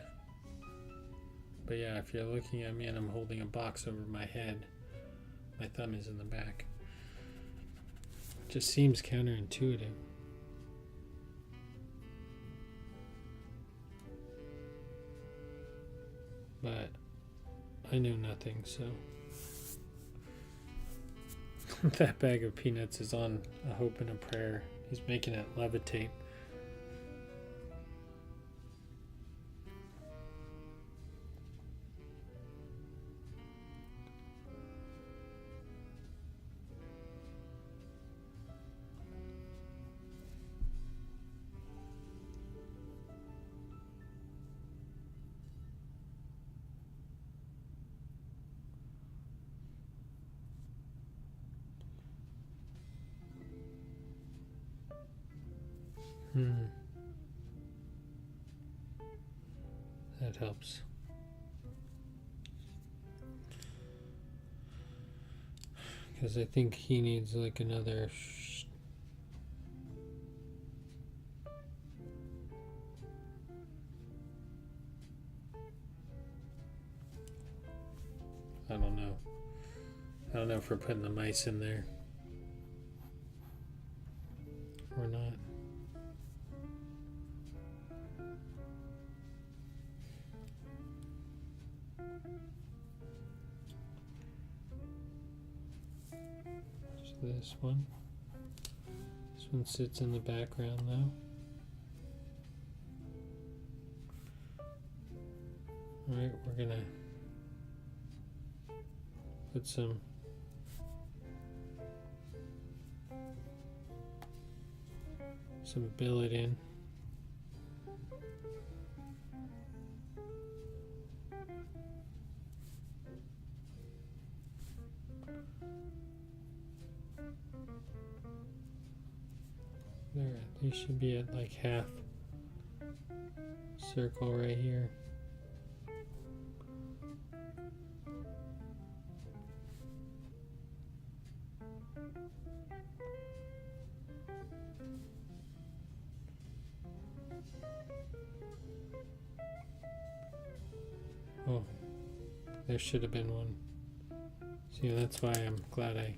But yeah, if you're looking at me and I'm holding a box over my head, my thumb is in the back. It just seems counterintuitive. But I know nothing, so that bag of peanuts is on a hope and a prayer. He's making it levitate. That helps. Because I think he needs like another I don't know. I don't know if we're putting the mice in there or not. This one. This one sits in the background though. Alright, we're gonna put some billet in. There, they should be at like half circle right here. Oh, there should have been one. See, that's why I'm glad I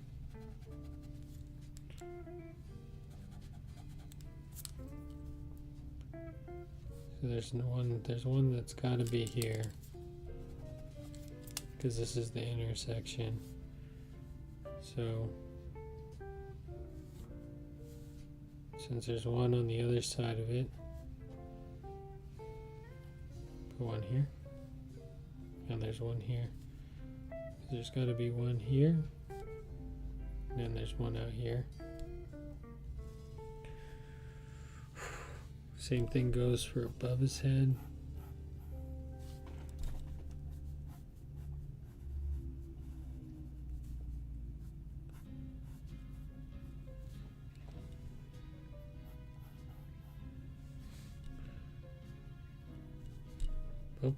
So there's one that's got to be here because this is the intersection. So since there's one on the other side of it, put one here, and there's one here. There's got to be one here, and then there's one out here. Same thing goes for above his head. Oh.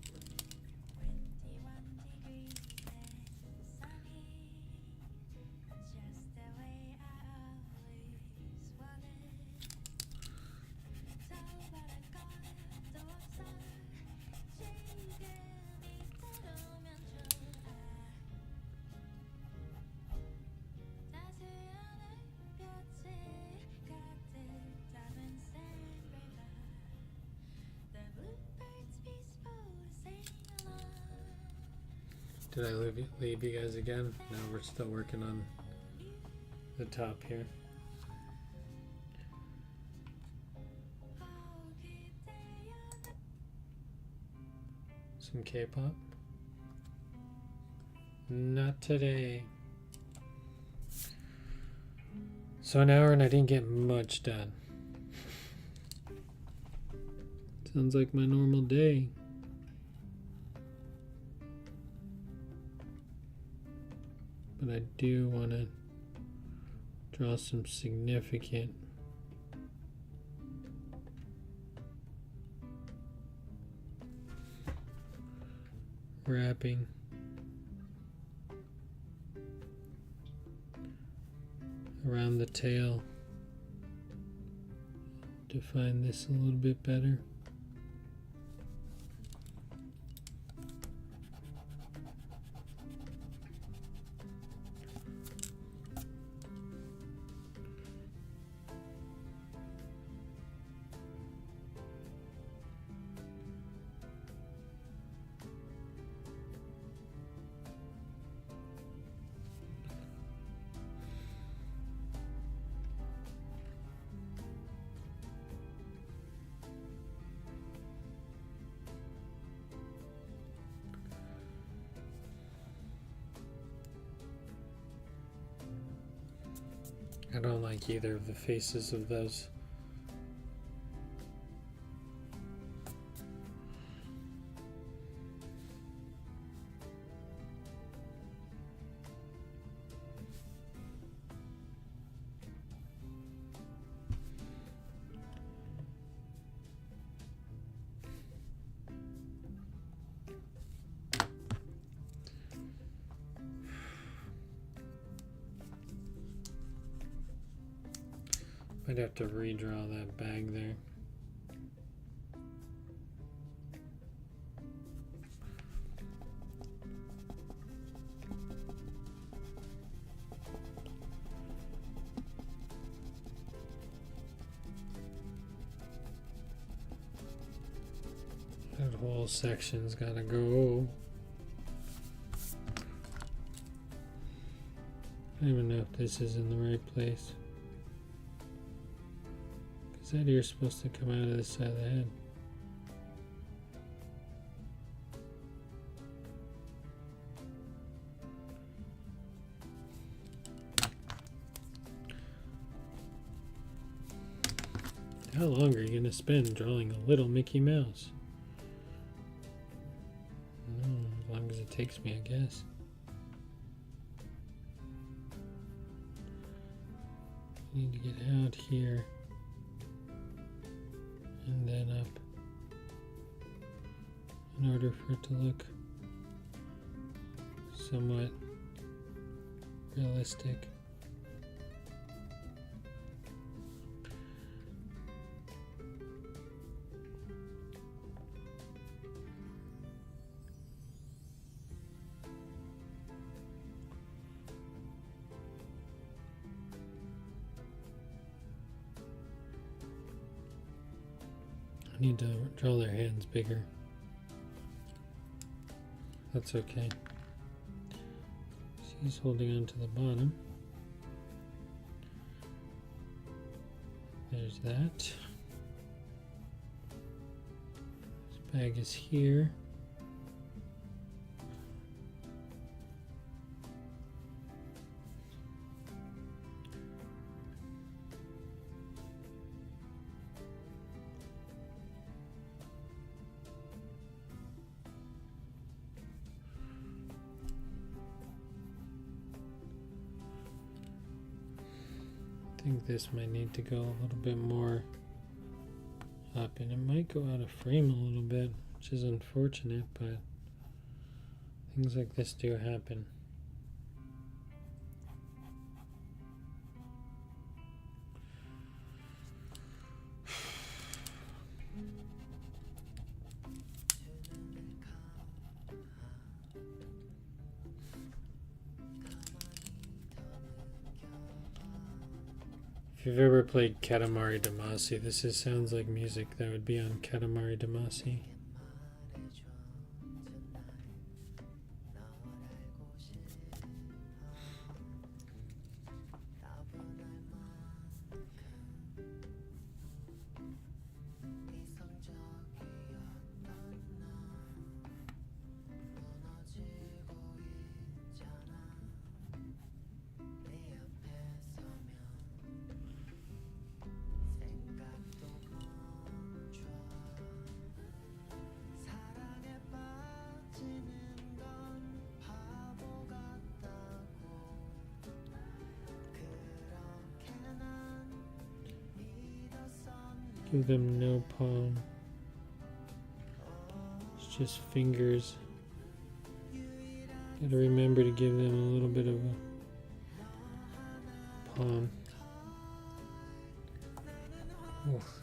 Did I leave you guys again? No, we're still working on the top here. Some K-pop? Not today. So an hour and I didn't get much done. Sounds like my normal day. But I do want to draw some significant wrapping around the tail define this a little bit better. I don't like either of the faces of those. I'd have to redraw that bag there. That whole section's gotta go. I don't even know if this is in the right place. That ear's supposed to come out of this side of the head. How long are you going to spend drawing a little Mickey Mouse? As long as it takes me, I guess. I need to get out here. And then up in order for it to look somewhat realistic. Need to draw their hands bigger. That's okay. She's holding on to the bottom. There's that. This bag is here. I think this might need to go a little bit more up, and it might go out of frame a little bit, which is unfortunate, but things like this do happen. If you've ever played Katamari Damacy, this sounds like music that would be on Katamari Damacy. Give them no palm. It's just fingers. Gotta remember to give them a little bit of a palm. Oof.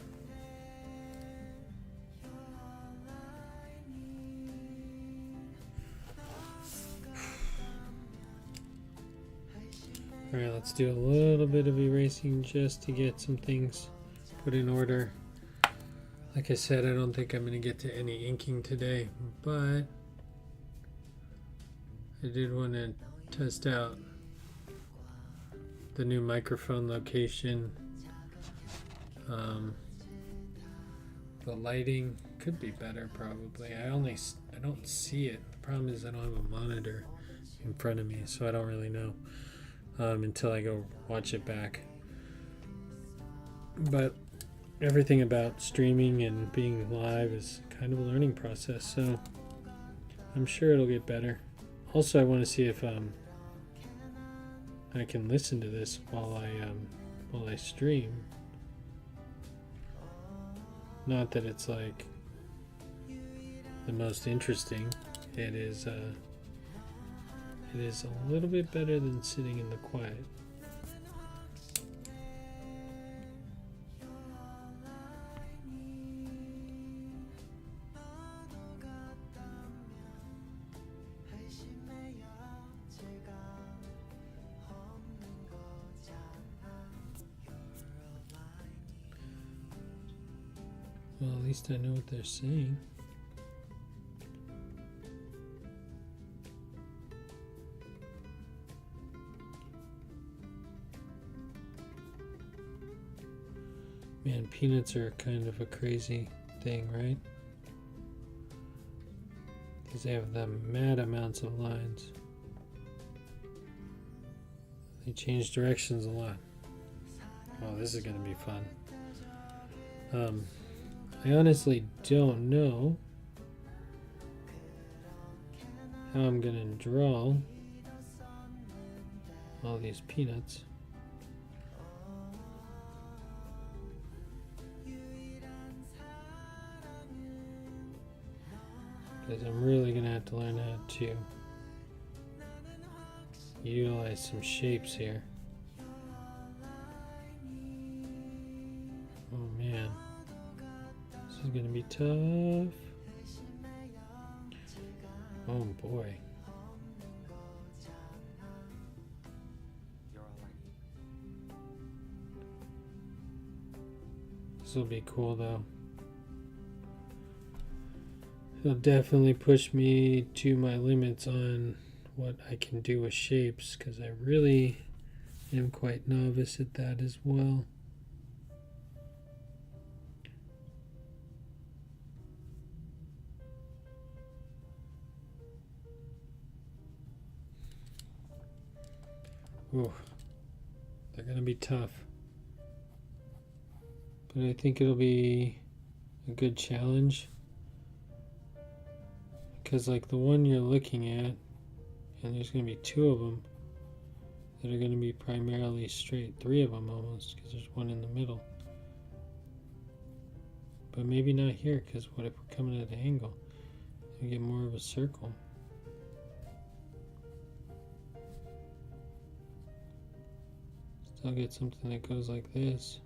Alright, let's do a little bit of erasing just to get some things put in order. Like I said, I don't think I'm going to get to any inking today, but I did want to test out the new microphone location. The lighting could be better probably. I don't see it. The problem is I don't have a monitor in front of me, so I don't really know until I go watch it back. But everything about streaming and being live is kind of a learning process, so I'm sure it'll get better. Also, I want to see if I can listen to this while I stream. Not that it's like the most interesting. It is a little bit better than sitting in the quiet. Well, at least I know what they're saying. Man, peanuts are kind of a crazy thing, right? Because they have the mad amounts of lines. They change directions a lot. Oh, this is going to be fun. I honestly don't know how I'm going to draw all these peanuts. Because I'm really going to have to learn how to utilize some shapes here. Oh man. This is going to be tough. Oh boy. This will be cool though. It'll definitely push me to my limits on what I can do with shapes, because I really am quite novice at that as well. Ooh, they're gonna be tough, but I think it'll be a good challenge, because like the one you're looking at, and there's gonna be two of them that are gonna be primarily straight, three of them almost, because there's one in the middle. But maybe not here, because what if we're coming at an angle? We get more of a circle. Still get something that goes like this.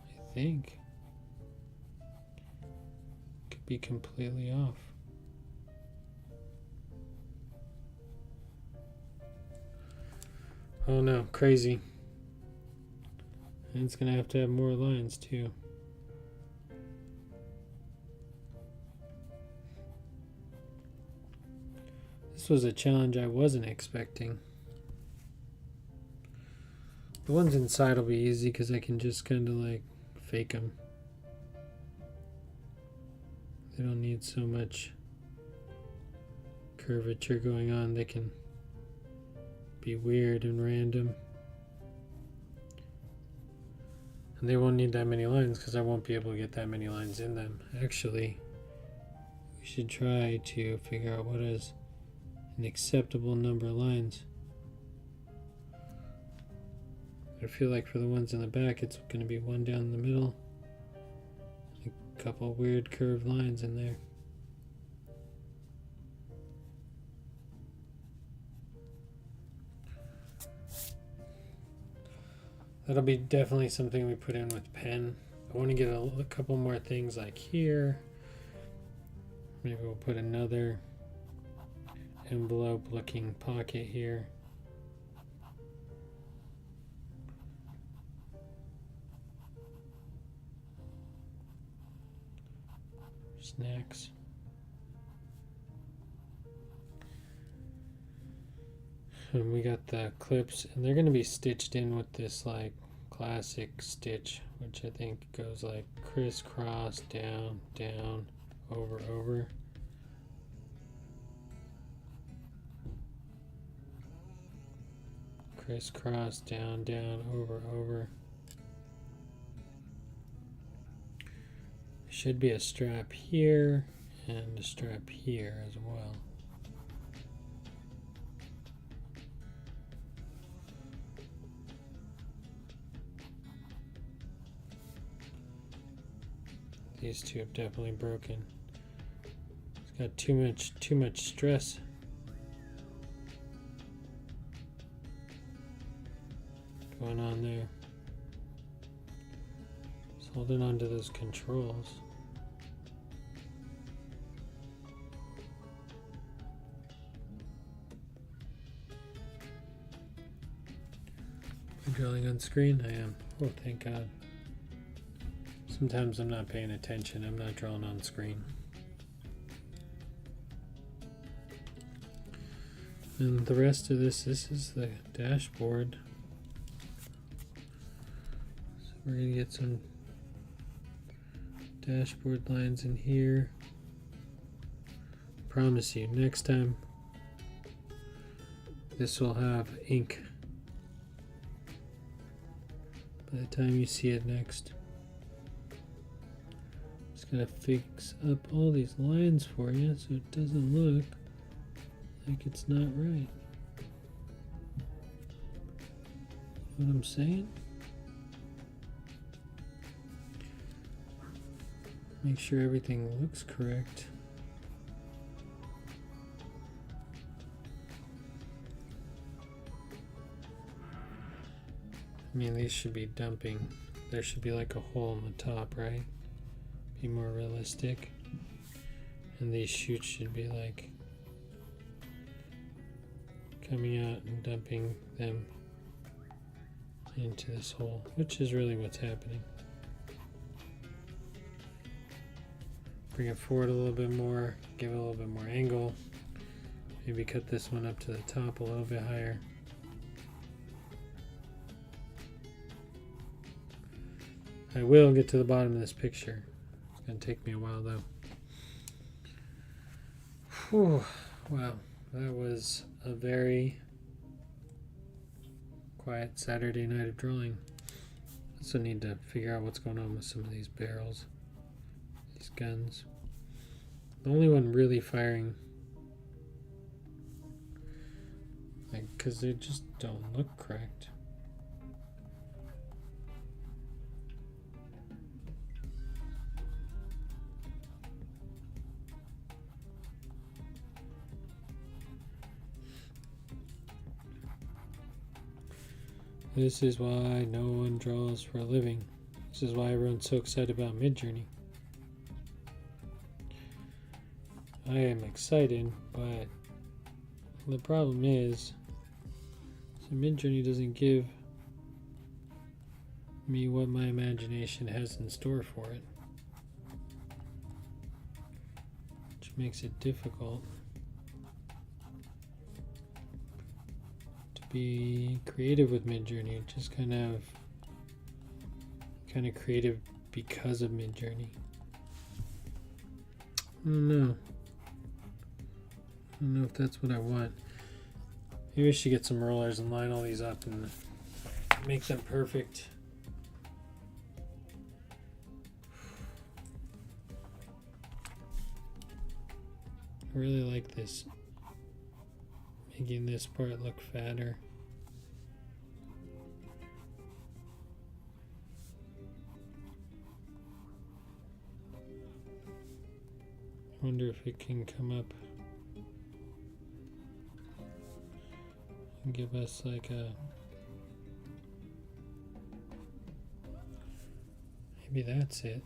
I think. Could be completely off. Oh no, crazy. And it's gonna have to have more lines too. This was a challenge I wasn't expecting. The ones inside will be easy because I can just kind of like fake them. They don't need so much curvature going on. They can be weird and random. And they won't need that many lines because I won't be able to get that many lines in them. Actually, we should try to figure out what is an acceptable number of lines. I feel like for the ones in the back, it's going to be one down the middle, a couple weird curved lines in there. That'll be definitely something we put in with pen. I want to get a couple more things like here. Maybe we'll put another envelope looking pocket here. Snacks. And we got the clips, and they're going to be stitched in with this like classic stitch, which I think goes like crisscross, down, down, over, over. Crisscross, down, down, over, over. Should be a strap here and a strap here as well. These two have definitely broken. It's got too much stress. Going on there. Just holding on to those controls. I'm drawing on screen? I am. Oh, thank God. Sometimes I'm not paying attention. I'm not drawing on screen. And the rest of this is the dashboard. So we're going to get some dashboard lines in here. Promise you, next time this will have ink. By the time you see it next. Just gonna fix up all these lines for you so it doesn't look like it's not right. Know what I'm saying? Make sure everything looks correct. I mean, these should be dumping. There should be like a hole in the top, right? Be more realistic. And these shoots should be like coming out and dumping them into this hole, which is really what's happening. Bring it forward a little bit more, give it a little bit more angle. Maybe cut this one up to the top a little bit higher. I will get to the bottom of this picture. It's going to take me a while though. Whew. Wow, that was a very quiet Saturday night of drawing. Also need to figure out what's going on with some of these barrels, these guns. The only one really firing, like, because they just don't look correct. This is why no one draws for a living. This is why everyone's so excited about Midjourney. I am excited, but the problem is, so Midjourney doesn't give me what my imagination has in store for it, which makes it difficult be creative with Midjourney. Just kind of creative because of Midjourney. I don't know. I don't know if that's what I want. Maybe I should get some rollers and line all these up and make them perfect. I really like this, making this part look fatter. I wonder if it can come up and give us like a, maybe that's it.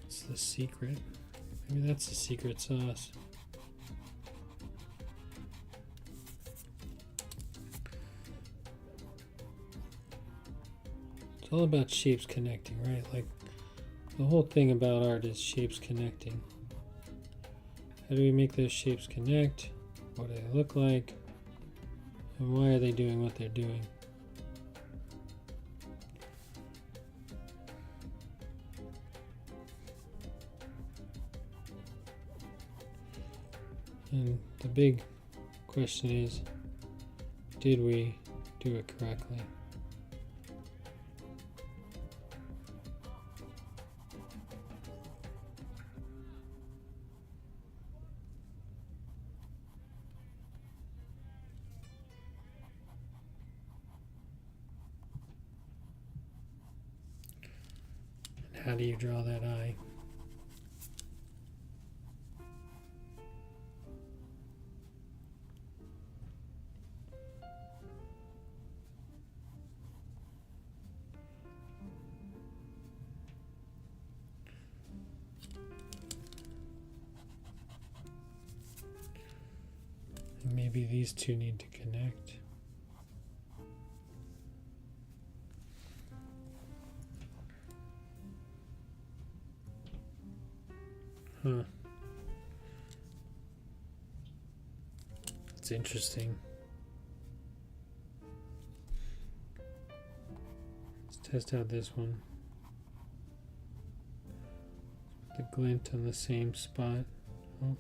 It's the secret. Maybe that's the secret sauce. It's all about shapes connecting, right? Like the whole thing about art is shapes connecting. How do we make those shapes connect? What do they look like? And why are they doing what they're doing? And the big question is, did we do it correctly? And how do you draw that eye? Maybe these two need to connect. Huh. It's interesting. Let's test out this one. The glint on the same spot. Oh.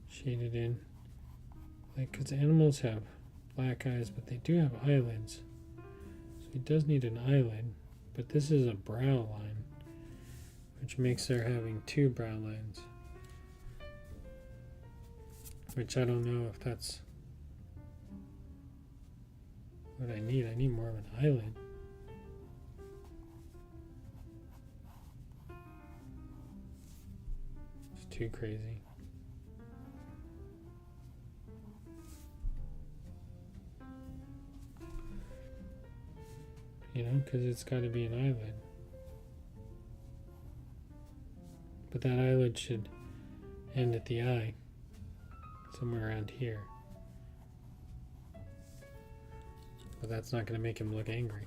Shaded in, like, because animals have black eyes, but they do have eyelids, so he does need an eyelid, but this is a brow line, which makes her having two brow lines, which I don't know if that's what I need. I need more of an eyelid. It's too crazy. You know, because it's got to be an eyelid. But that eyelid should end at the eye, somewhere around here. But that's not going to make him look angry.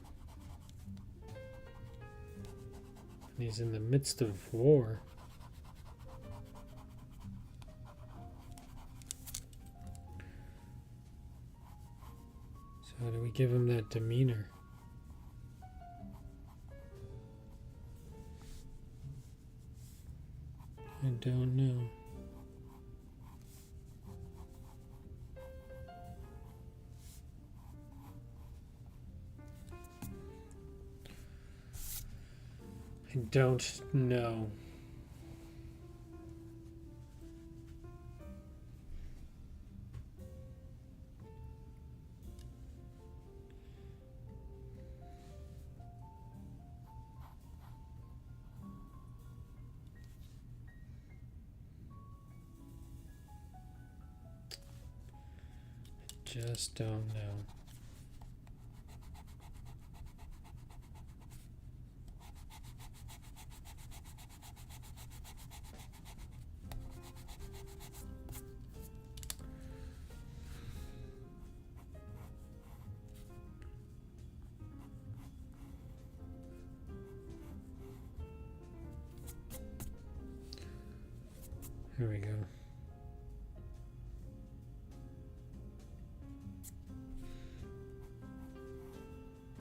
And he's in the midst of war. So how do we give him that demeanor? I don't know. I don't know. Just don't know. Here we go.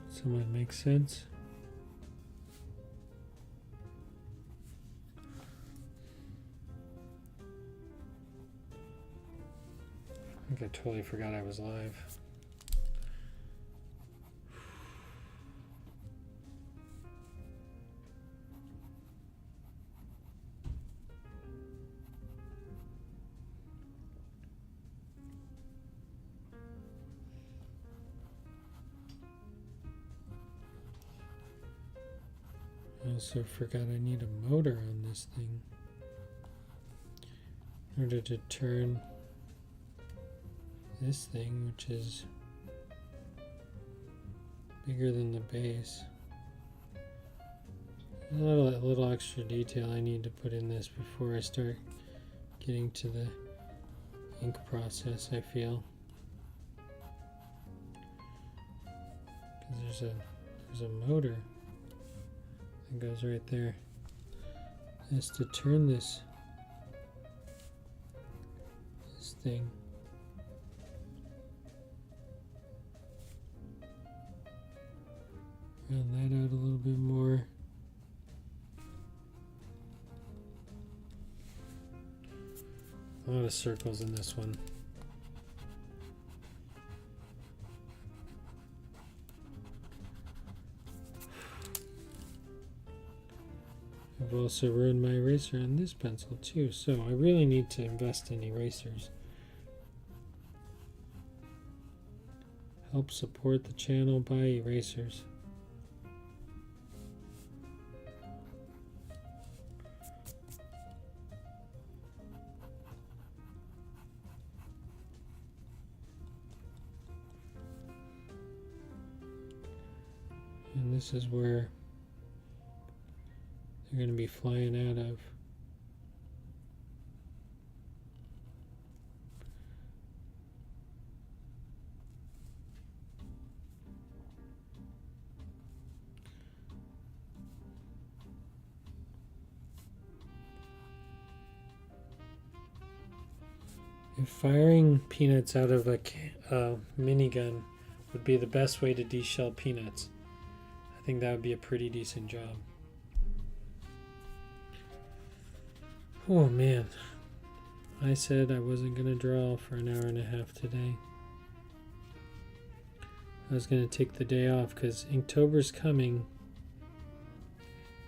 Somewhat makes sense. I think I totally forgot I was live. I also forgot I need a motor on this thing in order to turn this thing, which is bigger than the base. A little extra detail I need to put in this before I start getting to the ink process, I feel. Because there's a motor that goes right there. That's to turn this thing. Round that out a little bit more. A lot of circles in this one. I've also ruined my eraser on this pencil too, so I really need to invest in erasers. Help support the channel, buy erasers. And this is where they're going to be flying out of. If firing peanuts out of a minigun would be the best way to deshell peanuts, I think that would be a pretty decent job. Oh man, I said I wasn't going to draw for an hour and a half today. I was going to take the day off because Inktober's coming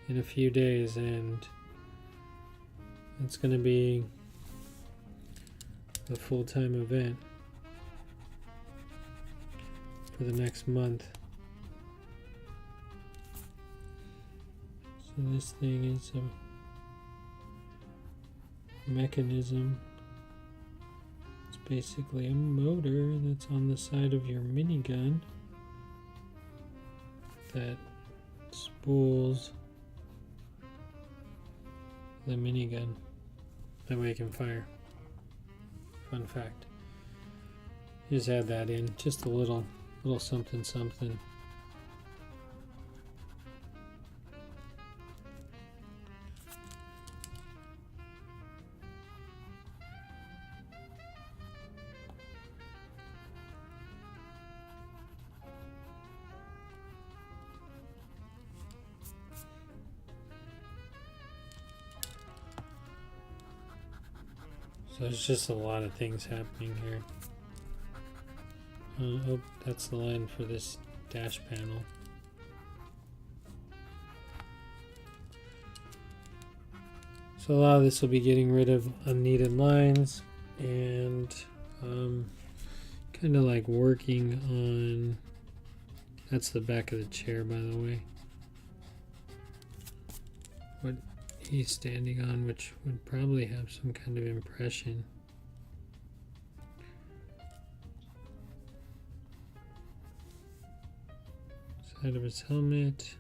in a few days, and it's going to be a full-time event for the next month. So this thing is a mechanism. It's basically a motor that's on the side of your minigun that spools the minigun. That way it can fire. Fun fact. Just add that in, just a little something something. So there's just a lot of things happening here. Oh, that's the line for this dash panel. So a lot of this will be getting rid of unneeded lines and kind of like working on, that's the back of the chair, by the way, what he's standing on, which would probably have some kind of impression. Side of his helmet.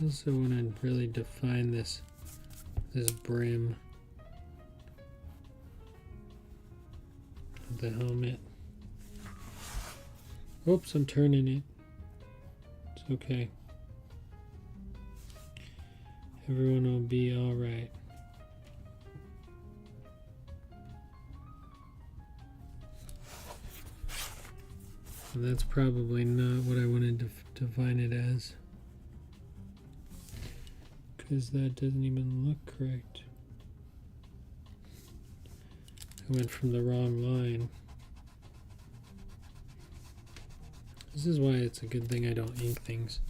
I also want to really define this brim of the helmet. Oops, I'm turning it. It's okay. Everyone will be all right. And that's probably not what I wanted to define it as, because that doesn't even look correct. I went from the wrong line. This is why it's a good thing I don't ink things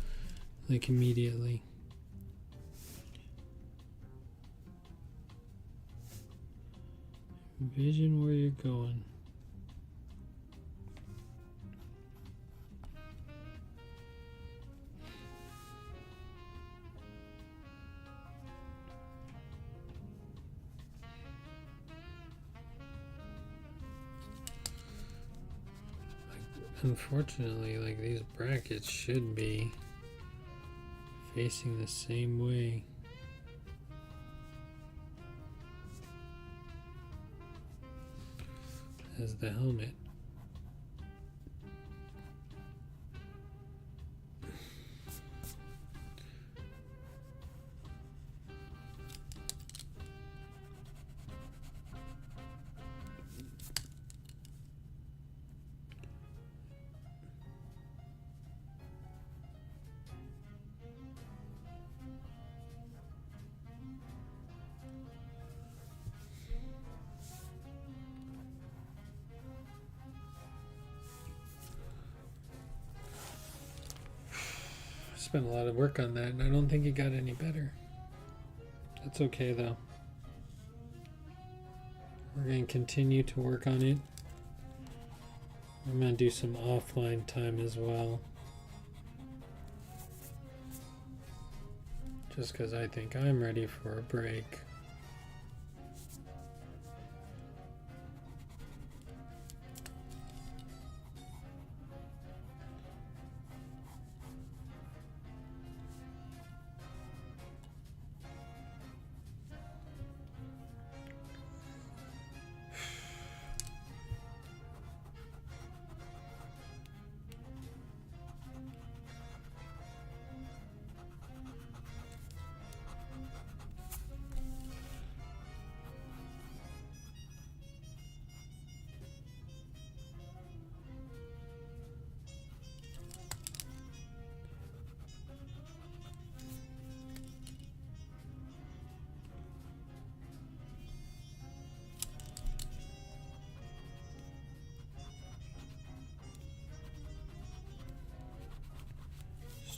like immediately. Envision where you're going. Unfortunately, like, these brackets should be facing the same way. As the helmet. Spent a lot of work on that, and I don't think it got any better. That's okay though. We're going to continue to work on it. I'm going to do some offline time as well. Just because I think I'm ready for a break.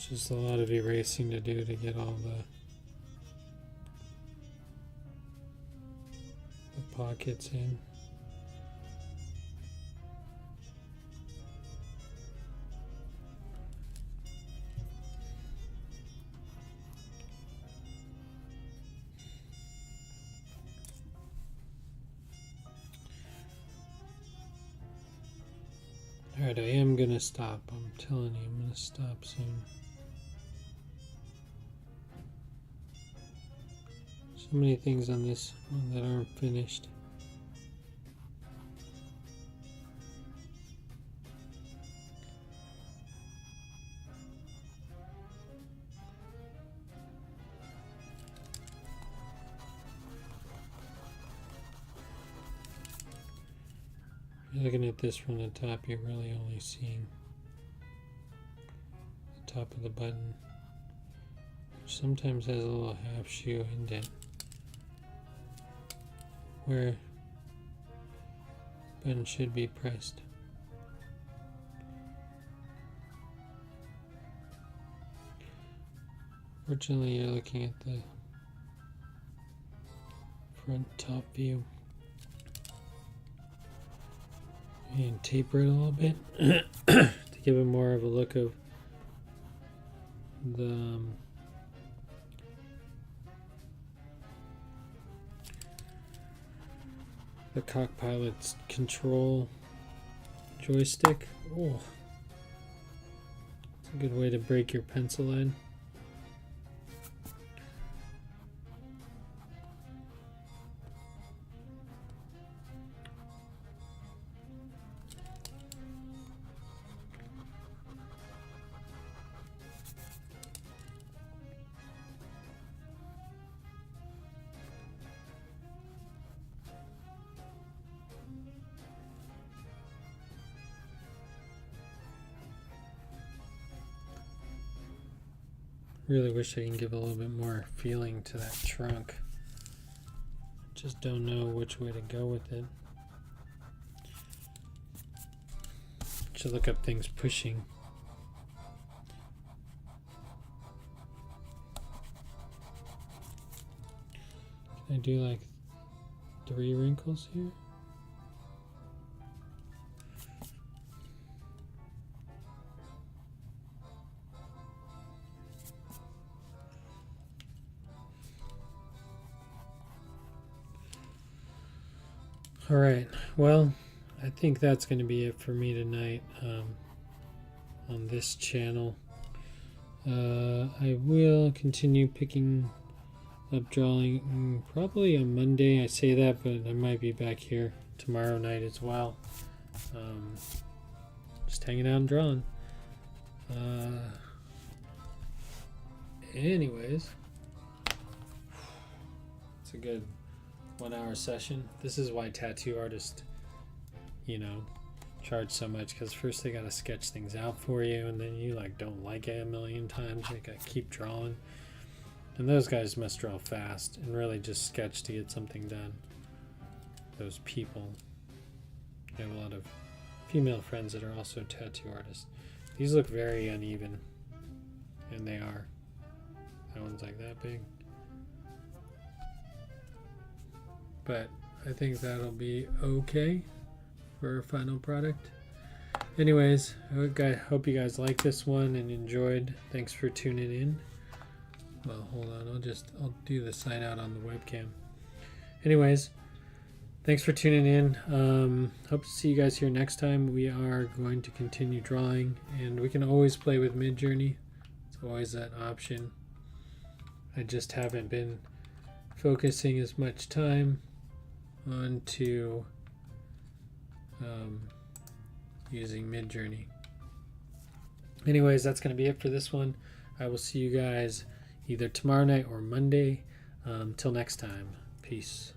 Just a lot of erasing to do to get all the pockets in. Alright, I am gonna stop. I'm telling you, I'm gonna stop soon. So many things on this one that aren't finished. You're looking at this from the top, you're really only seeing the top of the button, which sometimes has a little half shoe indent where the button should be pressed. Fortunately, you're looking at the front top view. And taper it a little bit to give it more of a look of the Cockpilot's control joystick. Oh, it's a good way to break your pencil lead. Really wish I can give a little bit more feeling to that trunk. Just don't know which way to go with it. Should look up things pushing. Can I do like 3 wrinkles here? All right, well, I think that's going to be it for me tonight. on this channel. I will continue picking up drawing probably on Monday. I say that, but I might be back here tomorrow night as well. Just hanging out and drawing. Anyways, it's a good 1 hour session. This is why tattoo artists, charge so much, because first they gotta sketch things out for you, and then you don't like it a million times. They gotta keep drawing, and those guys must draw fast and really just sketch to get something done. Those people. I have a lot of female friends that are also tattoo artists. These look very uneven, and they are. That one's like that big. But I think that'll be okay for our final product. Anyways, I hope you guys like this one and enjoyed. Thanks for tuning in. Well, hold on, I'll do the sign out on the webcam. Anyways, thanks for tuning in. Hope to see you guys here next time. We are going to continue drawing, and we can always play with Midjourney. It's always that option. I just haven't been focusing as much time onto using Midjourney. Anyways, that's going to be it for this one. I will see you guys either tomorrow night or Monday. Till next time, peace.